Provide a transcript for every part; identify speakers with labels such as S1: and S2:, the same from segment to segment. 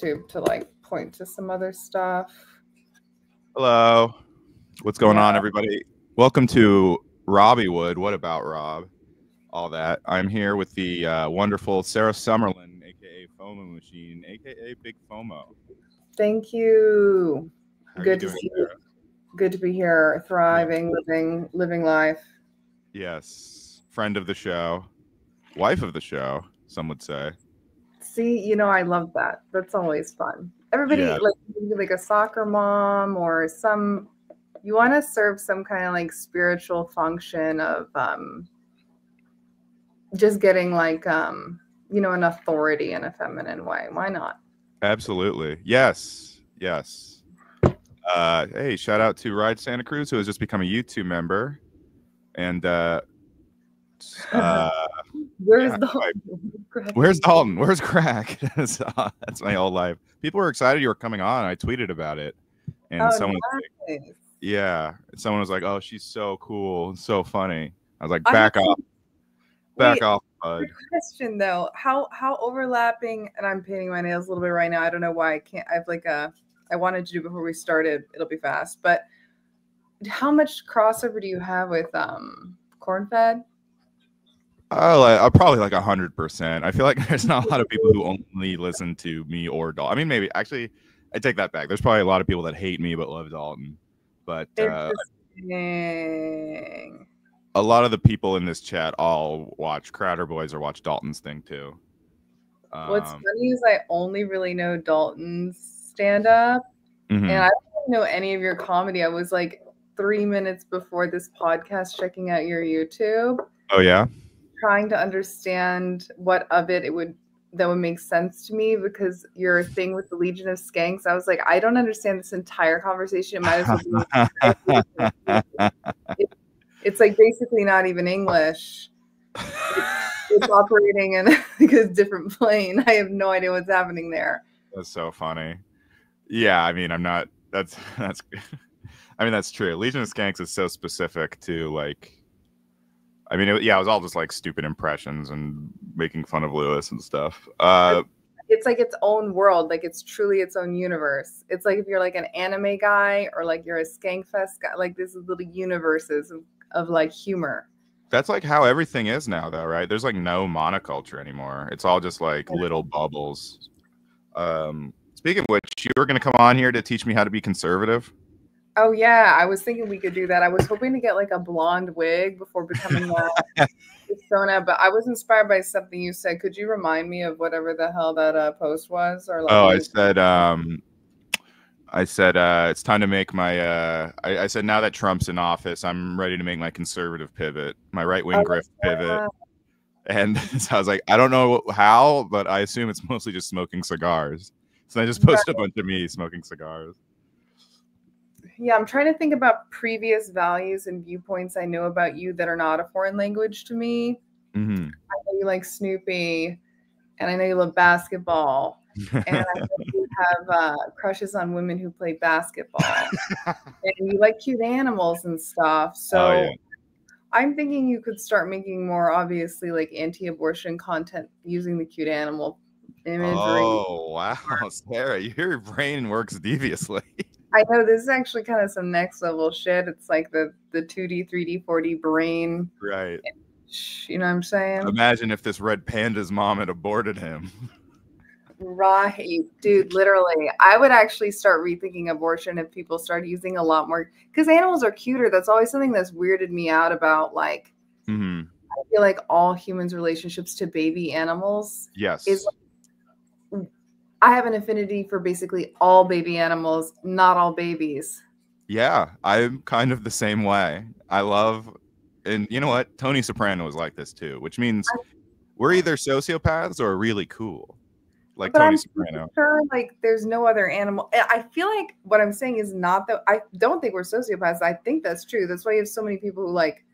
S1: YouTube to like point to some other stuff.
S2: Hello. What's going on, everybody? Welcome to Robbie Wood. What about Rob? All that. I'm here with the wonderful Sarah Summerlin, aka FOMO Machine, aka Big FOMO.
S1: Thank you.
S2: Good to see you.
S1: Good to be here, thriving, living life.
S2: Yes. Friend of the show. Wife of the show, some would say.
S1: See, I love that. That's always fun. Everybody, like a soccer mom or you want to serve some kind of like spiritual function of just getting like, an authority in a feminine way. Why not?
S2: Absolutely. Yes. Yes. Hey, shout out to Ride Santa Cruz, who has just become a YouTube member. And
S1: where's Dalton?
S2: Where's Dalton? Where's Crack? That's my whole life. People were excited you were coming on. I tweeted about it, and someone was like, "Oh, she's so cool and so funny." I was like, "Back off, bud."
S1: Question though, how overlapping? And I'm painting my nails a little bit right now. I don't know why I can't. I have like I wanted to do before we started. It'll be fast, but how much crossover do you have with corn-fed?
S2: Oh, probably like 100%. I feel like there's not a lot of people who only listen to me or Dalton. I mean, maybe actually, I take that back. There's probably a lot of people that hate me but love Dalton. But a lot of the people in this chat all watch Crowder Boys or watch Dalton's thing too.
S1: What's funny is I only really know Dalton's stand-up, and I don't know any of your comedy. I was like 3 minutes before this podcast checking out your YouTube.
S2: Oh yeah.
S1: Trying to understand what of it that would make sense to me, because your thing with the Legion of Skanks, I was like, I don't understand this entire conversation. It might as well be it's like basically not even English. It's operating in like a different plane. I have no idea what's happening there.
S2: That's so funny. Yeah, I mean, that's I mean, that's true. Legion of Skanks is so specific to like, I mean, it was all just like stupid impressions and making fun of Lewis and stuff.
S1: It's like its own world. Like it's truly its own universe. It's like if you're like an anime guy or like you're a Skankfest guy, like this is little universes of like humor.
S2: That's like how everything is now though, right? There's like no monoculture anymore. It's all just like little bubbles. Speaking of which, you were going to come on here to teach me how to be conservative.
S1: Oh yeah, I was thinking we could do that. I was hoping to get like a blonde wig before becoming that persona, but I was inspired by something you said. Could you remind me of whatever the hell that post was? Or like,
S2: I said it's time to make my. I said now that Trump's in office, I'm ready to make my conservative pivot, my right wing grift pivot. And so I was like, I don't know how, but I assume it's mostly just smoking cigars. So I just posted a bunch of me smoking cigars.
S1: Yeah, I'm trying to think about previous values and viewpoints I know about you that are not a foreign language to me. I know you like Snoopy, and I know you love basketball, and I know you have crushes on women who play basketball, and you like cute animals and stuff. So I'm thinking you could start making more obviously like anti-abortion content using the cute animal imagery.
S2: Oh, wow, Sarah, your brain works deviously.
S1: I know this is actually kind of some next level shit. It's like the 2D, 3D, 4D brain.
S2: Right.
S1: You know what I'm saying?
S2: Imagine if this red panda's mom had aborted him.
S1: Right. Dude, literally. I would actually start rethinking abortion if people start using a lot more, because animals are cuter. That's always something that's weirded me out about like, I feel like all humans' relationships to baby animals is like, I have an affinity for basically all baby animals, not all babies.
S2: Yeah, I'm kind of the same way. I love, and you know what? Tony Soprano is like this too, which means we're either sociopaths or really cool. Like Tony Soprano.
S1: Sure, like there's no other animal. I feel like what I'm saying is not that I don't think we're sociopaths. I think that's true. That's why you have so many people who like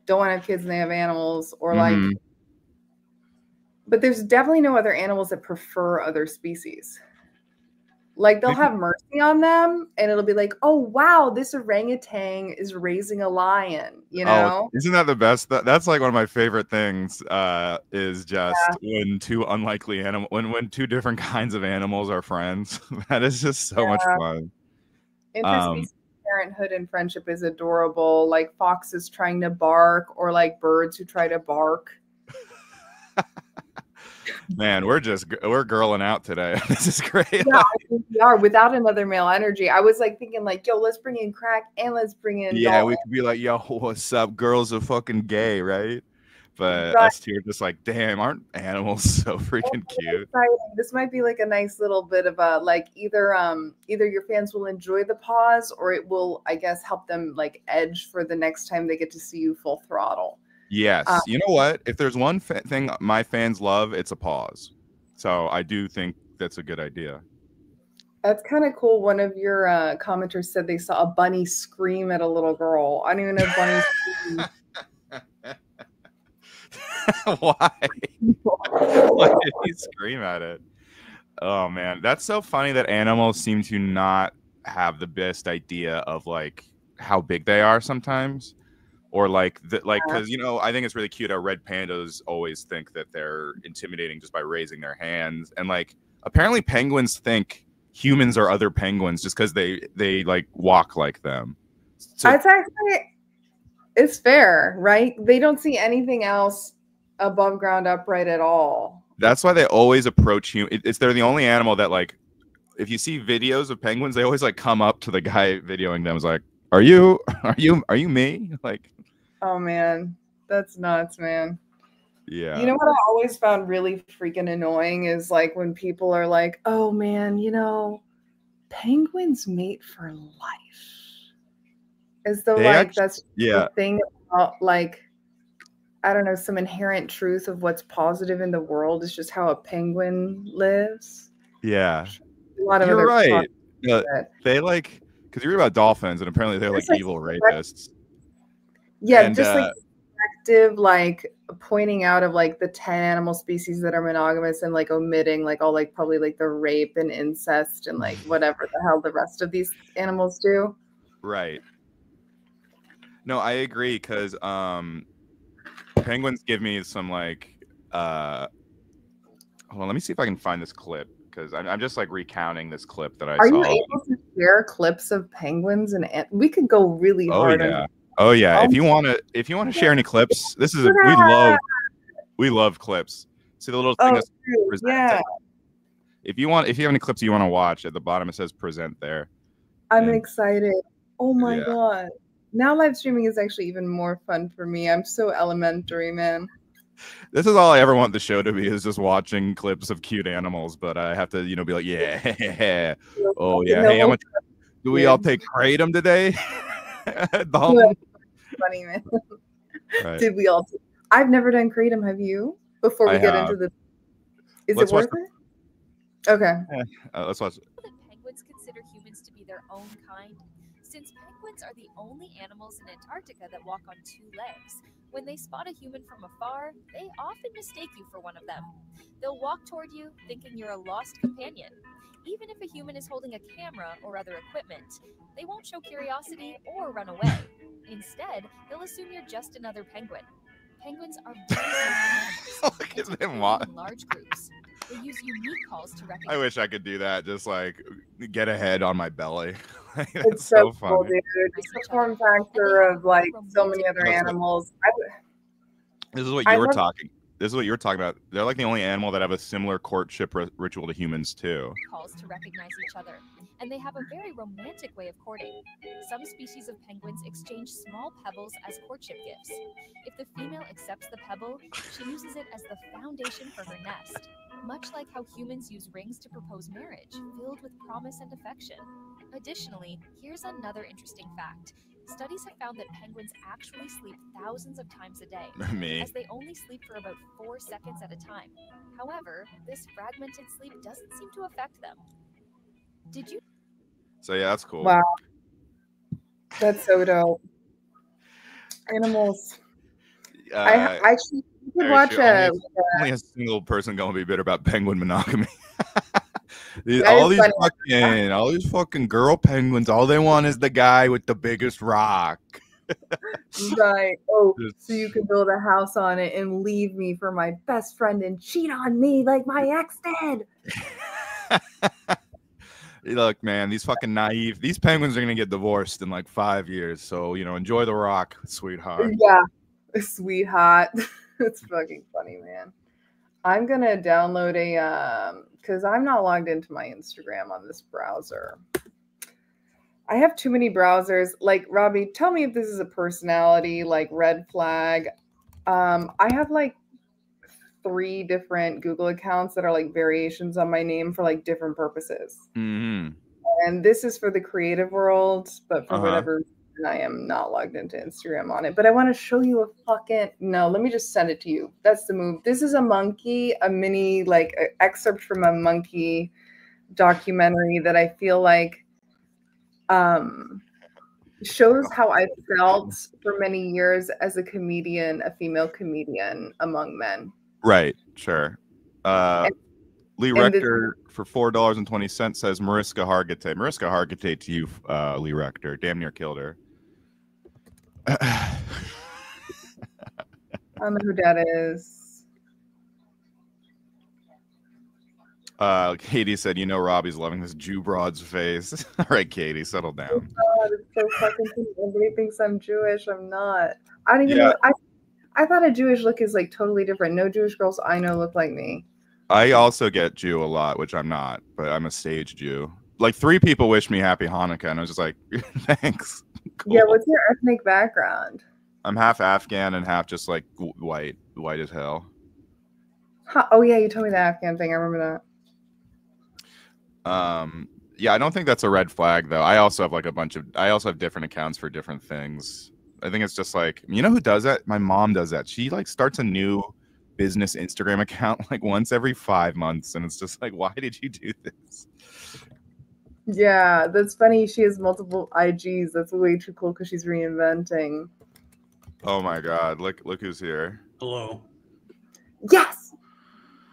S1: don't want to have kids and they have animals, or like, but there's definitely no other animals that prefer other species. Like they'll have mercy on them and it'll be like, oh wow, this orangutan is raising a lion, you know?
S2: Isn't that the best? That's like one of my favorite things, is just when two unlikely when two different kinds of animals are friends. That is just so much fun.
S1: Interspecies parenthood and friendship is adorable, like foxes trying to bark or like birds who try to bark.
S2: Man, we're girling out today. This is great.
S1: Yeah, I think we are without another male energy. I was like thinking like, yo, let's bring in Crack and let's bring in Dalton.
S2: We could be like, yo, what's up? Girls are fucking gay, right? But us two are just like, damn, aren't animals so freaking cute?
S1: Exciting. This might be like a nice little bit of a like either your fans will enjoy the pause or it will, I guess, help them like edge for the next time they get to see you full throttle.
S2: Yes. You know what? If there's one thing my fans love, it's a pause. So I do think that's a good idea.
S1: That's kind of cool. One of your commenters said they saw a bunny scream at a little girl. I don't even know bunnies scream.
S2: Why? Why did he scream at it? Oh man, that's so funny that animals seem to not have the best idea of like how big they are sometimes. Or like because you know, I think it's really cute how red pandas always think that they're intimidating just by raising their hands, and like apparently penguins think humans are other penguins just because they like walk like them. So
S1: it's fair, right? They don't see anything else above ground upright at all.
S2: That's why they always approach you. They're the only animal that like, if you see videos of penguins, they always like come up to the guy videoing them. It's like, are you me? Like,
S1: oh man, that's nuts, man.
S2: Yeah.
S1: You know what I always found really freaking annoying is like when people are like, oh man, you know, penguins mate for life. As though that's the thing about like, I don't know, some inherent truth of what's positive in the world is just how a penguin lives.
S2: Yeah. You're right. They like, because you read about dolphins and apparently they're like evil rapists.
S1: Yeah, and, just like active, like pointing out of like the 10 animal species that are monogamous and like omitting like all like probably like the rape and incest and like whatever the hell the rest of these animals do.
S2: Right. No, I agree because penguins give me some like hold on, let me see if I can find this clip because I'm just like recounting this clip that I saw.
S1: Are you able to share clips of penguins and we could go really hard on
S2: Oh yeah, if you want to share any clips, this is we love clips. See the little thing that's presented. If you have any clips you want to watch, at the bottom it says present there.
S1: I'm excited. Oh my god. Now live streaming is actually even more fun for me. I'm so elementary, man.
S2: This is all I ever want the show to be, is just watching clips of cute animals, but I have to, be like, yeah. Oh yeah. Hey, how much do we all take kratom today?
S1: Funny, man. Right. Did we all? I've never done kratom. Have you? Before we get into the, is it worth it? Okay.
S2: Let's watch.
S3: Penguins consider humans to be their own kind. Since penguins are the only animals in Antarctica that walk on two legs, when they spot a human from afar, they often mistake you for one of them. They'll walk toward you, thinking you're a lost companion. Even if a human is holding a camera or other equipment, they won't show curiosity or run away. Instead, they'll assume you're just another penguin. Penguins are very
S2: Look at them walk
S3: in large groups. They use unique calls to recognize.
S2: I wish I could do that. Just like get ahead on my belly.
S1: It's so cool, dude. It's the form factor of like so many other animals.
S2: This is what you were talking. This is what you were talking about. They're like the only animal that have a similar courtship ritual to humans too.
S3: Calls to recognize each other, and they have a very romantic way of courting. Some species of penguins exchange small pebbles as courtship gifts. If the female accepts the pebble, she uses it as the foundation for her nest. Much like how humans use rings to propose marriage, filled with promise and affection. Additionally, here's another interesting fact. Studies have found that penguins actually sleep thousands of times a day, as they only sleep for about 4 seconds at a time. However, this fragmented sleep doesn't seem to affect them. Did you?
S2: So yeah, that's cool.
S1: Wow. That's so dope. Animals. I actually could watch
S2: only a single person gonna be bitter about penguin monogamy. all these fucking girl penguins, all they want is the guy with the biggest rock.
S1: Right. Oh, so you can build a house on it and leave me for my best friend and cheat on me like my ex did.
S2: Look, man, these penguins are gonna get divorced in like 5 years. So, enjoy the rock, sweetheart.
S1: Yeah, sweetheart. It's fucking funny, man. I'm gonna download because I'm not logged into my Instagram on this browser. I have too many browsers. Like, Robbie, tell me if this is a personality, like red flag. I have like 3 different Google accounts that are like variations on my name for like different purposes.
S2: Mm-hmm.
S1: And this is for the creative world, but for whatever reason, I am not logged into Instagram on it. But I want to show you no, let me just send it to you. That's the move. This is a monkey, a mini like excerpt from a monkey documentary that I feel like shows how I felt for many years as a comedian, a female comedian among men.
S2: Right, sure. Lee Rector for $4.20 says Mariska Hargitay. Mariska Hargitay to you, Lee Rector. Damn near killed her.
S1: I don't know who that is.
S2: Katie said, Robbie's loving this Jew broad's face. All right, Katie, settle down.
S1: Oh God, it's so fucking funny. Everybody thinks I'm Jewish. I'm not. I don't even know. I thought a Jewish look is like totally different. No Jewish girls I know look like me.
S2: I also get Jew a lot, which I'm not, but I'm a stage Jew. Like 3 people wish me happy Hanukkah, and I was just like, thanks. Cool.
S1: Yeah, what's your ethnic background?
S2: I'm half Afghan and half just like white as hell.
S1: Huh. Oh yeah, you told me the Afghan thing. I remember that.
S2: Yeah, I don't think that's a red flag though. I also have like I also have different accounts for different things. I think it's just like, who does that? My mom does that. She like starts a new business Instagram account like once every 5 months, and it's just like, why did you do this?
S1: Yeah, that's funny. She has multiple IGs. That's way too cool because she's reinventing.
S2: Oh my God! Look who's here.
S4: Hello.
S1: Yes.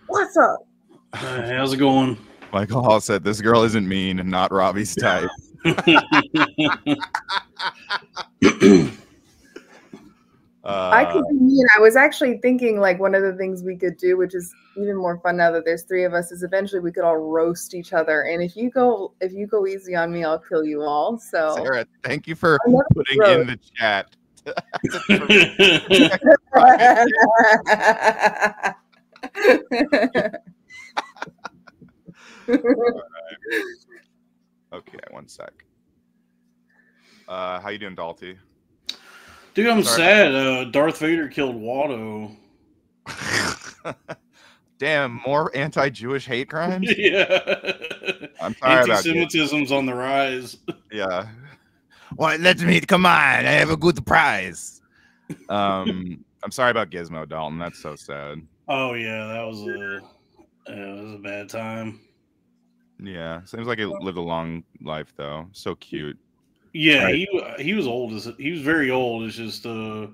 S1: What's up?
S4: How's it going?
S2: Michael Hall said, "This girl isn't mean and not Robbie's type."
S1: I could be mean. I was actually thinking like one of the things we could do, which is even more fun now that there's 3 of us, is eventually we could all roast each other. And if you go easy on me, I'll kill you all. So
S2: Sarah, thank you for putting in the chat. Okay, one sec. How you doing, Dalty?
S4: Dude, I'm sad. Darth Vader killed Watto.
S2: Damn, more anti-Jewish hate crimes?
S4: Yeah.
S2: I'm sorry about
S4: anti-Semitism's on the rise.
S2: Yeah. Well, come on, I have a good prize. I'm sorry about Gizmo, Dalton. That's so sad.
S4: Oh yeah, that was a bad time.
S2: Yeah, seems like he lived a long life though. So cute.
S4: Yeah, right. He was old. He was very old. It's just I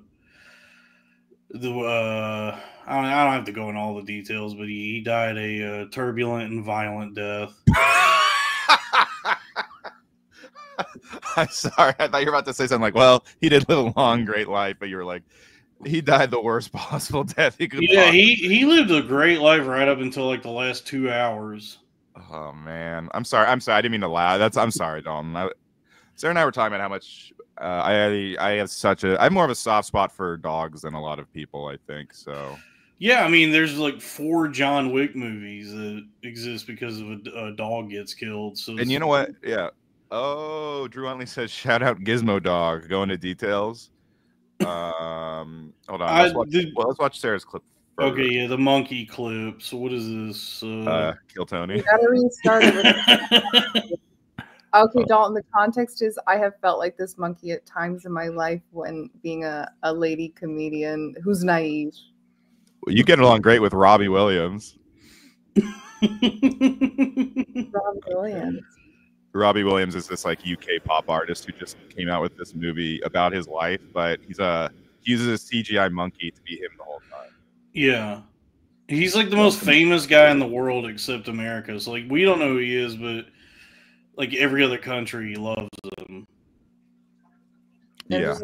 S4: don't have to go into all the details, but he died a turbulent and violent death.
S2: I'm sorry. I thought you were about to say something like, well, he did live a long, great life, but you were like, he died the worst possible death he could.
S4: Yeah, he lived a great life right up until like the last 2 hours.
S2: Oh man, I'm sorry. I didn't mean to laugh. I'm sorry, Dalton. Sarah and I were talking about how much I have more of a soft spot for dogs than a lot of people, I think. So
S4: yeah, I mean, there's like 4 John Wick movies that exist because of a dog gets killed. So
S2: and you know what? Yeah. Oh, Drew Huntley says, "Shout out Gizmo Dog." Go into details. Hold on. Let's watch Sarah's clip first.
S4: Okay, yeah, the monkey clip. So what is this?
S2: Kill Tony.
S1: You gotta restart it. Okay, Dalton, the context is I have felt like this monkey at times in my life when being a lady comedian who's naive.
S2: Well, you get along great with Robbie Williams.
S1: Robbie Williams.
S2: Robbie Williams is this like UK pop artist who just came out with this movie about his life, but he uses a CGI monkey to be him the whole time.
S4: Yeah. He's like the most famous guy in the world except America. So like we don't know who he is, but like every other country loves him.
S2: Yeah.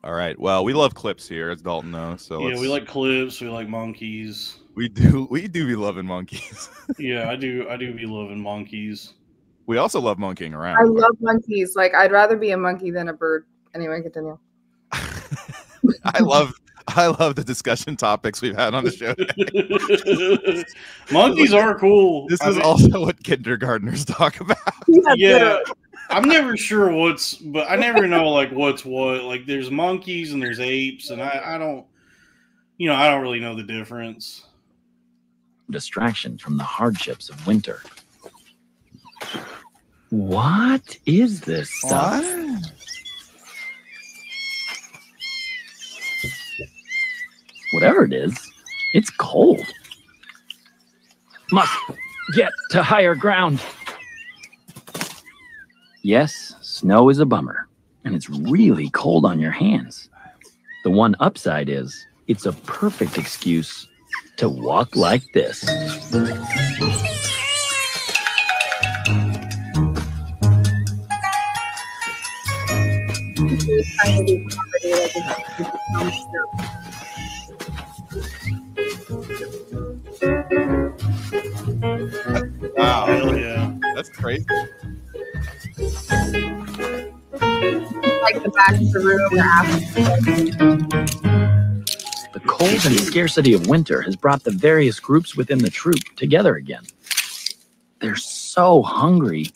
S2: All right. Well, we love clips here, as Dalton knows. So
S4: yeah, we like clips. We like monkeys.
S2: We do be loving monkeys.
S4: Yeah, I do be loving monkeys.
S2: We also love monkeying around.
S1: I love monkeys. Like, I'd rather be a monkey than a bird. Anyway, continue.
S2: I love the discussion topics we've had on the show today.
S4: Monkeys are cool.
S2: This is also what kindergartners talk about.
S4: Yeah. I'm never sure but I never know like what's what. Like there's monkeys and there's apes, and I don't really know the difference.
S5: Distraction from the hardships of winter. What is this stuff?
S2: What?
S5: Whatever it is, it's cold. Must get to higher ground. Yes, snow is a bummer, and it's really cold on your hands. The one upside is, it's a perfect excuse to walk like this.
S2: Wow.
S4: Hell yeah.
S2: That's crazy.
S1: Like the back of the room after.
S5: The cold and scarcity of winter has brought the various groups within the troop together again. They're so hungry,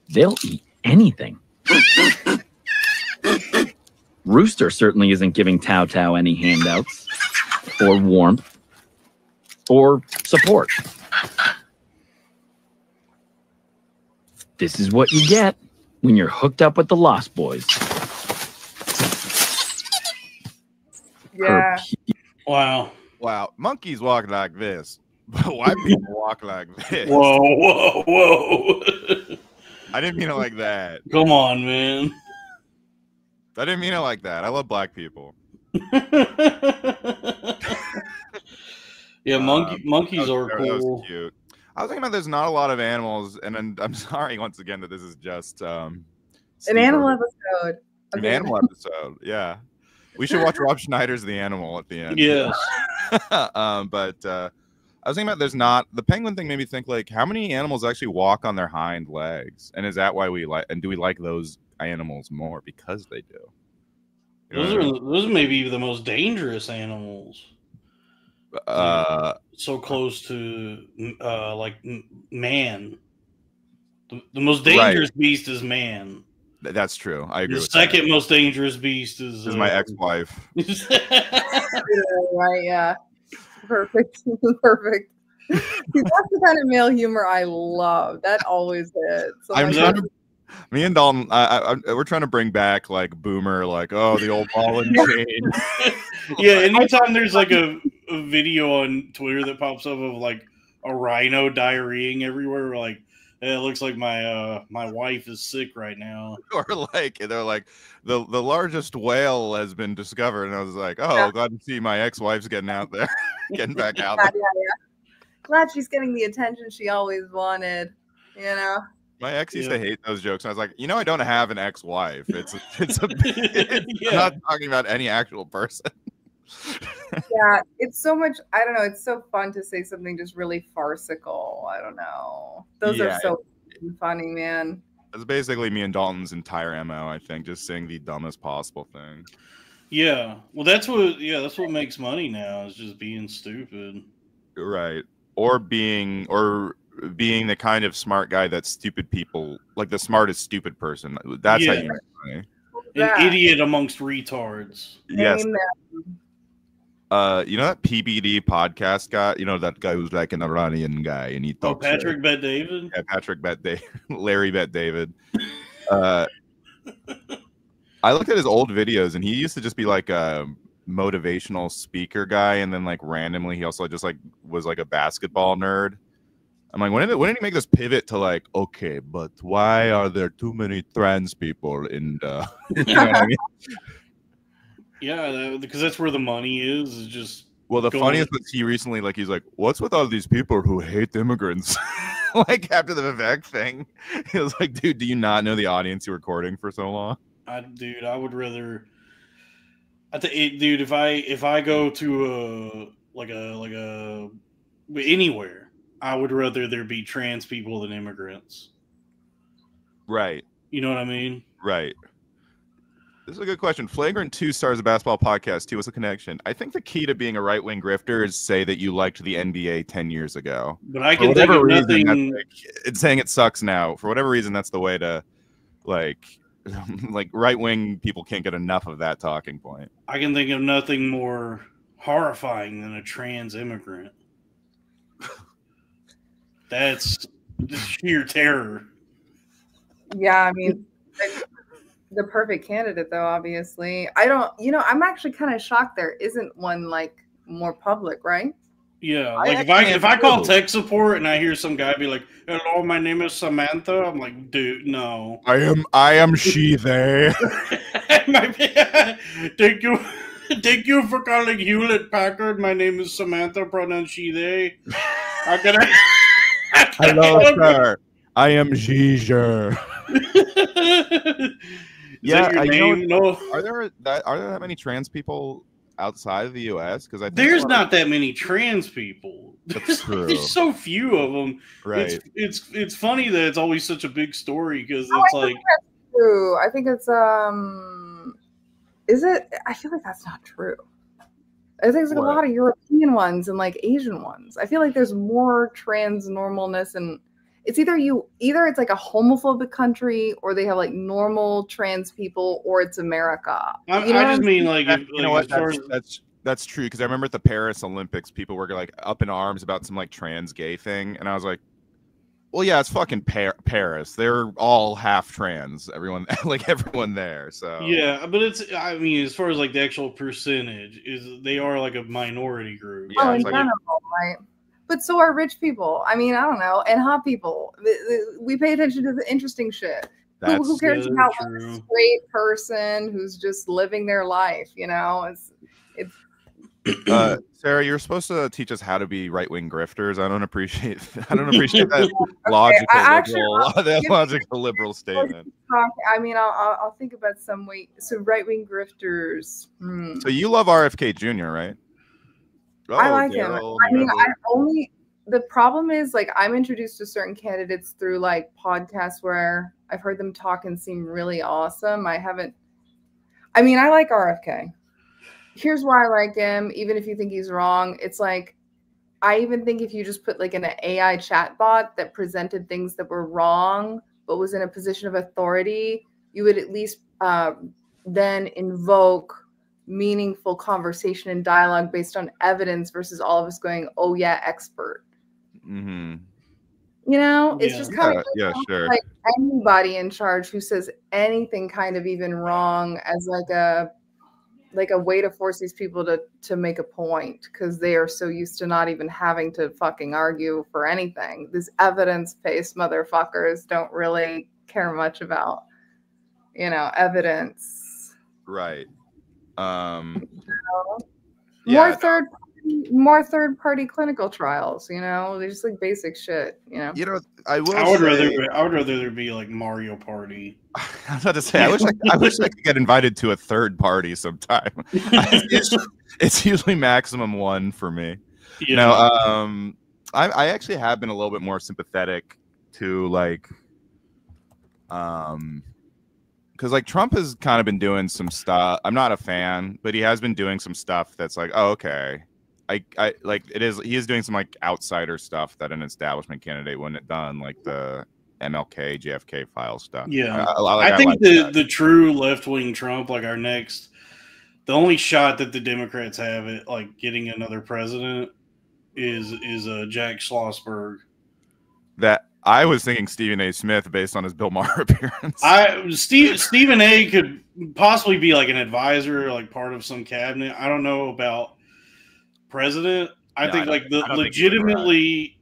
S5: they'll eat anything. Rooster certainly isn't giving Tao Tao any handouts, or warmth, or support. This is what you get when you're hooked up with the Lost Boys.
S1: Yeah.
S4: Wow.
S2: Monkeys walk like this, but white people walk like this.
S4: Whoa.
S2: I didn't mean it like that.
S4: Come on, man.
S2: I didn't mean it like that. I love black people.
S4: Yeah, monkeys are cool.
S2: That was cute. I was thinking about there's not a lot of animals, and I'm sorry once again that this is just
S1: an animal episode.
S2: An animal episode, yeah. We should watch Rob Schneider's The Animal at the end.
S4: Yes.
S2: But I was thinking about there's not the penguin thing made me think like how many animals actually walk on their hind legs, and is that why we like? And do we like those animals more because they do?
S4: Those may be the most dangerous animals. So close to like man. The most dangerous beast is man.
S2: That's true. I agree.
S4: The second most dangerous beast is
S2: my ex-wife.
S1: Right? Yeah. Perfect. Perfect. That's the kind of male humor I love. That always hits. So
S2: me and Dalton, we're trying to bring back like boomer, like the old ball and chain.
S4: Yeah, anytime there's like a video on Twitter that pops up of like a rhino diarrheaing everywhere, we're like, hey, it looks like my wife is sick right now. Or
S2: like they're like the largest whale has been discovered, and I was like, glad to see my ex-wife's getting out there, getting back out there.
S1: Yeah. Glad she's getting the attention she always wanted. You know.
S2: My ex used to hate those jokes. And I was like, I don't have an ex-wife. I'm not talking about any actual person.
S1: Yeah, it's so much. I don't know. It's so fun to say something just really farcical. I don't know. Those are so funny, man.
S2: That's basically me and Dalton's entire MO. I think just saying the dumbest possible thing.
S4: Yeah. Well, that's what makes money now is just being stupid.
S2: Right. Or being the kind of smart guy that stupid people like the smartest stupid person. That's how you make money.
S4: An idiot amongst retards.
S2: Yes. That PBD podcast guy, that guy who's like an Iranian guy and he talks.
S4: Patrick Bet David?
S2: Yeah, Patrick Bet David. Larry Bet David. I looked at his old videos and he used to just be like a motivational speaker guy, and then like randomly he also just like was like a basketball nerd. I'm like, when did he make this pivot to like, okay, but why are there too many trans people in the you know what I mean?
S4: Yeah, because that's where the money is just
S2: Well, the funniest was he recently, like, he's like, "What's with all these people who hate immigrants?" Like after the Vivek thing, he was like, "Dude, do you not know the audience you were courting for so long?"
S4: Dude, I would rather. Dude, if I go to anywhere, I would rather there be trans people than immigrants.
S2: Right.
S4: You know what I mean?
S2: Right. This is a good question. Flagrant 2 stars a basketball podcast too. What's the connection? I think the key to being a right-wing grifter is say that you liked the NBA 10 years ago.
S4: But I can think of nothing.
S2: It's saying it sucks now. For whatever reason, that's the way to, like right-wing people can't get enough of that talking point.
S4: I can think of nothing more horrifying than a trans immigrant. That's just sheer terror.
S1: Yeah, I mean, the perfect candidate, though, obviously. I'm actually kind of shocked there isn't one, like, more public, right?
S4: Yeah, like if I call tech support and I hear some guy be like, "Hello, my name is Samantha," I'm like, dude, no.
S2: I am she, they.
S4: Thank you for calling Hewlett Packard. My name is Samantha, pronoun she, they.
S2: Hello, sir. I am Giger. Yeah, I know. Are there that many trans people outside of the U.S.? Because
S4: there's not that many trans people.
S2: That's true.
S4: There's so few of them.
S2: Right.
S4: It's funny that it's always such a big story because it's like.
S1: That's true. I think it's Is it? I feel like that's not true. I think there's like a lot of European ones and like Asian ones. I feel like there's more trans normalness, and it's either it's like a homophobic country, or they have like normal trans people, or it's America.
S4: I just mean like,
S2: you know what? That's true, because I remember at the Paris Olympics, people were like up in arms about some like trans gay thing, and I was like, well, yeah, it's fucking Paris. They're all half trans. Everyone there. So
S4: yeah, but I mean, as far as like the actual percentage they are like a minority group.
S1: Yeah, in general, right? But so are rich people. I mean, I don't know, and hot people. We pay attention to the interesting shit. Who cares about a straight person who's just living their life? You know, it's.
S2: Sarah, you're supposed to teach us how to be right-wing grifters. I don't appreciate that logical liberal statement.
S1: I mean, I'll think about some way. So right-wing grifters.
S2: So you love RFK Jr., right?
S1: I like him. I mean, the problem is, like, I'm introduced to certain candidates through like podcasts where I've heard them talk and seem really awesome. I like RFK. Here's why I like him, even if you think he's wrong. It's like, I even think if you just put like an AI chatbot that presented things that were wrong, but was in a position of authority, you would at least then invoke meaningful conversation and dialogue based on evidence versus all of us going, "Oh yeah, expert."
S2: Mm-hmm.
S1: You know, it's just kind of
S2: sure.
S1: Like anybody in charge who says anything kind of even wrong as like a way to force these people to make a point, because they are so used to not even having to fucking argue for anything. These evidence-based motherfuckers don't really care much about, evidence.
S2: Right.
S1: More third-party clinical trials, they're just like basic shit,
S4: I would rather there be like Mario Party.
S2: I was about to say, I wish I could get invited to a third party sometime. It's usually maximum one for me.
S4: Yeah.
S2: No, I actually have been a little bit more sympathetic to like, because like Trump has kind of been doing some stuff. I'm not a fan, but he has been doing some stuff that's like, oh, okay. I like it is. He is doing some like outsider stuff that an establishment candidate wouldn't have done, like the MLK, JFK file stuff.
S4: Yeah, I think the true left wing Trump, like the only shot that the Democrats have at like getting another president is Jack Schlossberg.
S2: That I was thinking Stephen A. Smith based on his Bill Maher appearance.
S4: Stephen A. could possibly be like an advisor, or like part of some cabinet. I don't know about president. I think genuinely,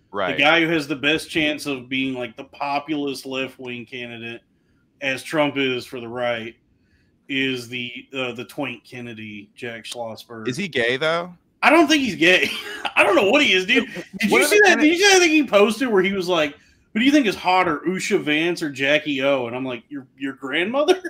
S4: right, the guy who has the best chance of being like the populist left wing candidate, as Trump is for the right, is the Twink Kennedy, Jack Schlossberg.
S2: Is he gay though?
S4: I don't think he's gay. I don't know what he is, dude. Did you see that? Did you see that thing he posted where he was like, "Who do you think is hotter, Usha Vance or Jackie O?" And I'm like, "Your grandmother."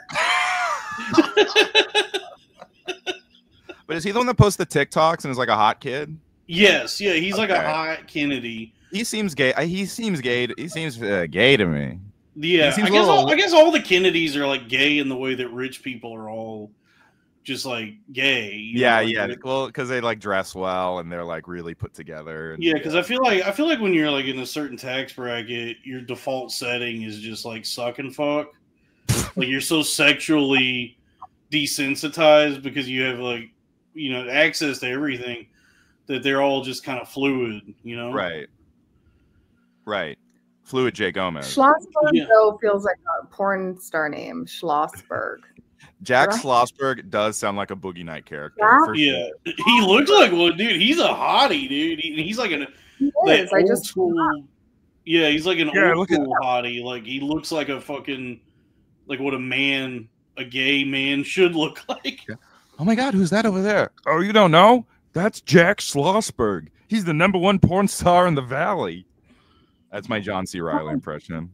S2: But is he the one that posts the TikToks and is like a hot kid?
S4: Yes, yeah, he's like a hot Kennedy.
S2: He seems gay. He seems gay. He seems gay to me.
S4: Yeah, I guess all the Kennedys are like gay in the way that rich people are all just like gay.
S2: Yeah, yeah. Well, because they like dress well and they're like really put together. And,
S4: yeah, because I feel like when you're like in a certain tax bracket, your default setting is just like suck and fuck. Like you're so sexually desensitized because you have like access to everything that they're all just kind of fluid.
S2: Right. Fluid J. Gomez.
S1: Schlossberg though feels like a porn star name. Schlossberg.
S2: Jack Schlossberg does sound like a Boogie Night character.
S4: Yeah, sure. He looks like one, dude. He's a hottie, dude. He's like old school. Yeah, he's like an old school hottie. Like he looks like a fucking like what a gay man should look like.
S2: Yeah. Oh my God, who's that over there? Oh, you don't know? That's Jack Schlossberg. He's the #1 porn star in the Valley. That's my John C. Reilly impression.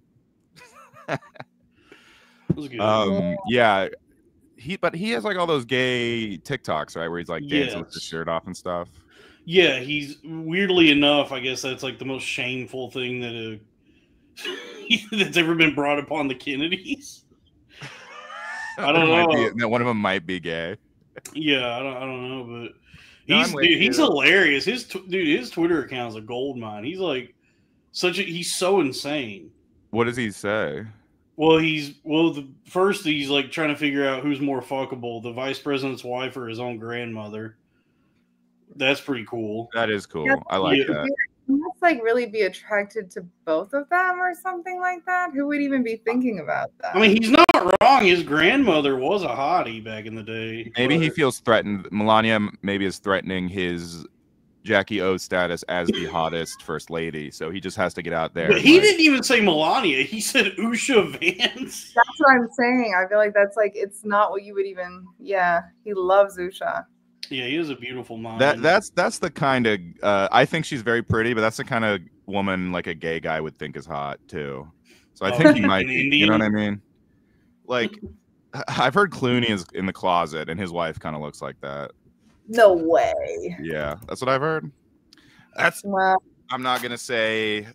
S2: Yeah. But he has like all those gay TikToks, right? Where he's like dancing with his shirt off and stuff.
S4: Yeah, he's weirdly enough, I guess that's like the most shameful thing that that's ever been brought upon the Kennedys. I don't know.
S2: One of them might be gay.
S4: Yeah, I don't know, but he's hilarious. His Twitter account is a gold mine. He's like he's so insane.
S2: What does he say?
S4: Well, he's like trying to figure out who's more fuckable, the vice president's wife or his own grandmother. That's pretty cool.
S2: That is cool. I like that.
S1: He must like really be attracted to both of them or something like that. Who would even be thinking about that?
S4: I mean, he's not wrong. His grandmother was a hottie back in the day.
S2: Maybe he feels threatened. Melania maybe is threatening his Jackie O status as the hottest first lady, so he just has to get out there.
S4: But he didn't even say Melania. He said Usha Vance.
S1: That's what I'm saying. I feel like that's like it's not what you would even. Yeah, he loves Usha.
S4: Yeah, he has a beautiful mind.
S2: That's the kind of I think she's very pretty, but that's the kind of woman like a gay guy would think is hot too. So I think he might. You know what I mean? Like I've heard Clooney is in the closet, and his wife kind of looks like that.
S1: No way.
S2: Yeah, that's what I've heard. I'm not gonna say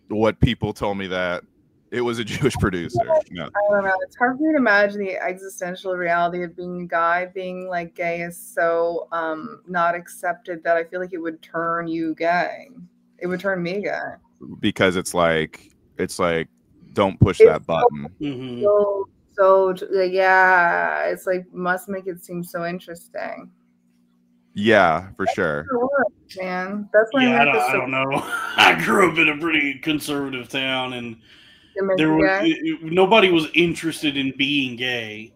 S2: what people told me that it was a Jewish producer. No.
S1: I don't know. It's hard for me to imagine the existential reality of being a guy. Being like gay is so not accepted that I feel like it would turn you gay. It would turn me gay.
S2: Because it's like don't push that button.
S1: So yeah, it's like must make it seem so interesting.
S2: Yeah, for sure.
S1: Man, that's why
S4: I don't know. I grew up in a pretty conservative town, and nobody was interested in being gay.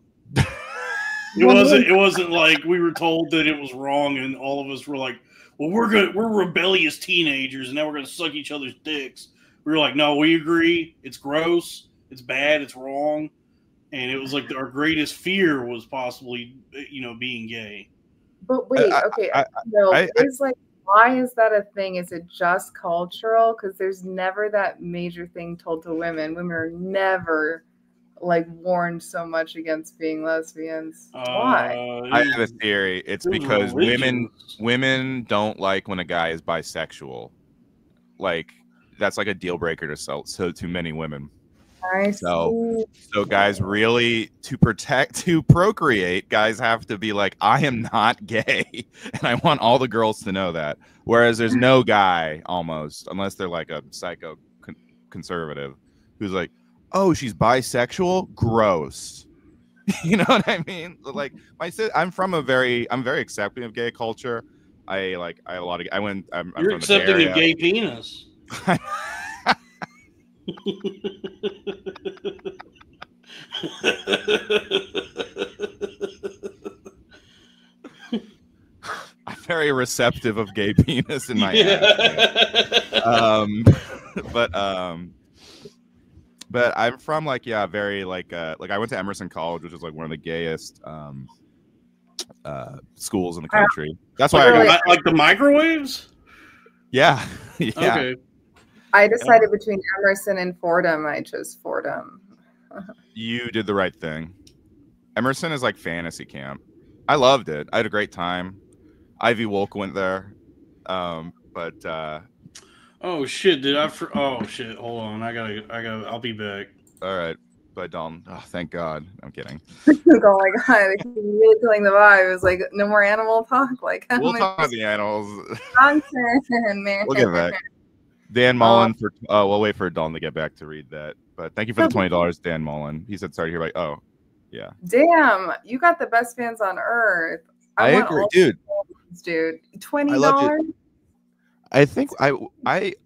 S4: It wasn't like we were told that it was wrong, and all of us were like, "Well, we're rebellious teenagers, and now we're gonna suck each other's dicks." We were like, "No, we agree. It's gross. It's bad. It's wrong." And it was like our greatest fear was possibly, being gay.
S1: But wait, okay, it's like, why is that a thing? Is it just cultural? Because there's never that major thing told to women. Women are never like warned so much against being lesbians. Why?
S2: I have a theory. It's because women don't like when a guy is bisexual. Like that's like a deal breaker to many women. So guys really to procreate, guys have to be like, I am not gay, and I want all the girls to know that. Whereas there's no guy almost, unless they're like a psycho conservative, who's like, oh, she's bisexual, gross. You know what I mean? Like I'm very accepting of gay culture. I'm
S4: You're accepting of gay penis.
S2: I'm very receptive of gay penis in my ass. But I'm from like very like I went to Emerson College, which is like one of the gayest schools in the country. That's why I got
S4: like the microwaves.
S2: Yeah.
S4: Okay.
S1: I decided between Emerson and Fordham. I chose Fordham.
S2: You did the right thing. Emerson is like fantasy camp. I loved it. I had a great time. Ivy Wolk went there. But
S4: oh shit, oh shit, hold on. I'll be back.
S2: All right. By Dalton. Oh, thank God. I'm kidding.
S1: Oh my God. He's really killing the vibe. It was like, no more animal talk. Like,
S2: we'll talk about the animals.
S1: Man.
S2: We'll get back. Dan Mullen for we'll wait for Dalton to get back to read that. But thank you for the $20, Dan Mullen. He said sorry to hear about yeah.
S1: Damn, you got the best fans on earth.
S2: I agree, dude.
S1: Dude, $20.
S2: I think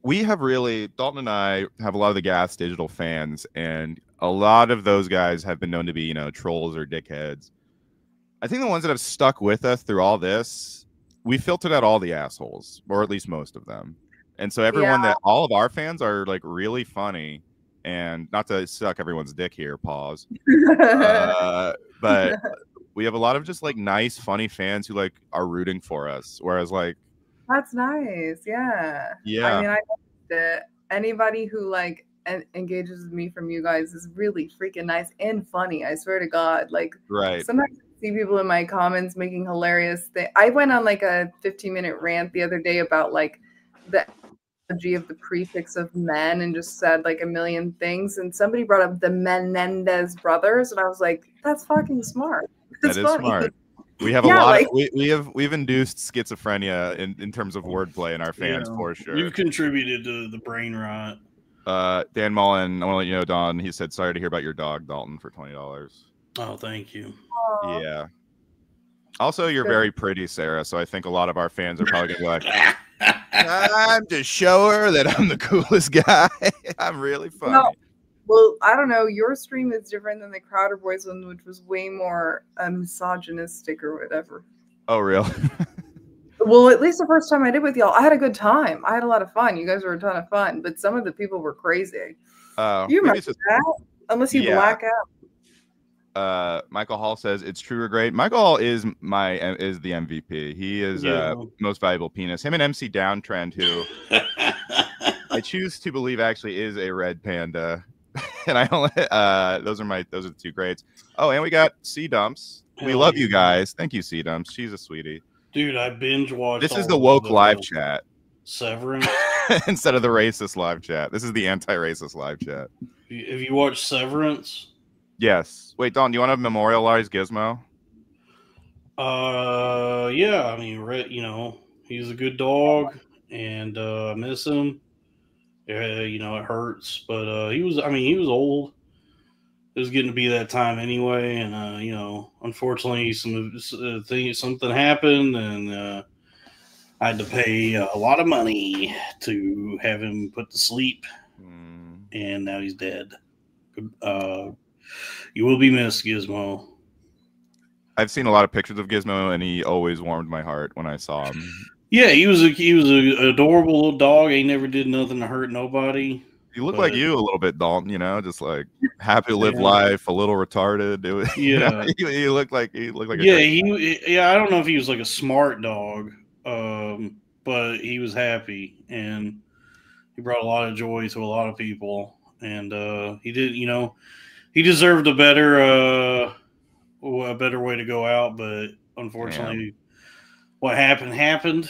S2: we have really, Dalton and I have a lot of the Gas Digital fans, and a lot of those guys have been known to be, you know, trolls or dickheads. I think the ones that have stuck with us through all this, we filtered out all the assholes, or at least most of them. And so all of our fans are like really funny, and not to suck everyone's dick here, pause. But we have a lot of just like nice, funny fans who like are rooting for us. Whereas like,
S1: that's nice. Yeah. I mean, anybody who like engages with me from you guys is really freaking nice and funny. I swear to God. Like, sometimes I see people in my comments making hilarious things. I went on like a 15-minute rant the other day about like the etymology of the prefix of men and just said like a million things. And somebody brought up the Menendez brothers, and I was like, that's fucking smart. That's
S2: funny. Smart. We have a lot of we've induced schizophrenia in terms of wordplay in our fans for sure.
S4: You've contributed to the brain rot.
S2: Dan Mullen, I want to let you know, Don, he said sorry to hear about your dog, Dalton, for $20.
S4: Oh, thank you.
S1: Aww.
S2: Yeah. Also, you're very pretty, Sarah, so I think a lot of our fans are probably gonna be like, I'm to show her that I'm the coolest guy. I'm really funny.
S1: No. Well, I don't know. Your stream is different than the Crowder Boys one, which was way more misogynistic or whatever.
S2: Oh, really?
S1: Well, at least the first time I did with y'all, I had a good time. I had a lot of fun. You guys were a ton of fun, but some of the people were crazy. You remember that? Unless you black out.
S2: Michael Hall says it's true or great. Michael Hall is the MVP. He is most valuable penis. Him and MC Downtrend, who I choose to believe actually is a red panda. And I only those are the two greats. Oh, and we got C Dumps. We love you guys. Thank you, C Dumps. She's a sweetie.
S4: Dude, I binge watched.
S2: This is the woke live chat.
S4: Severance
S2: instead of the racist live chat. This is the anti-racist live chat.
S4: Have you watched Severance?
S2: Yes. Wait, Don, do you want to memorialize Gizmo?
S4: Yeah. I mean, you know, he's a good dog, and I miss him. You know, it hurts, but he was old. It was getting to be that time anyway, and you know, unfortunately, something happened, and I had to pay a lot of money to have him put to sleep, and now he's dead. You will be missed, Gizmo.
S2: I've seen a lot of pictures of Gizmo, and he always warmed my heart when I saw him.
S4: Yeah, he was an adorable little dog. He never did nothing to hurt nobody.
S2: He looked like you a little bit, Dalton. You know, just like happy to live life, a little retarded. It was, you know, he looked like I
S4: don't know if he was like a smart dog, but he was happy, and he brought a lot of joy to a lot of people. And he did, you know, he deserved a better way to go out, but unfortunately. What happened,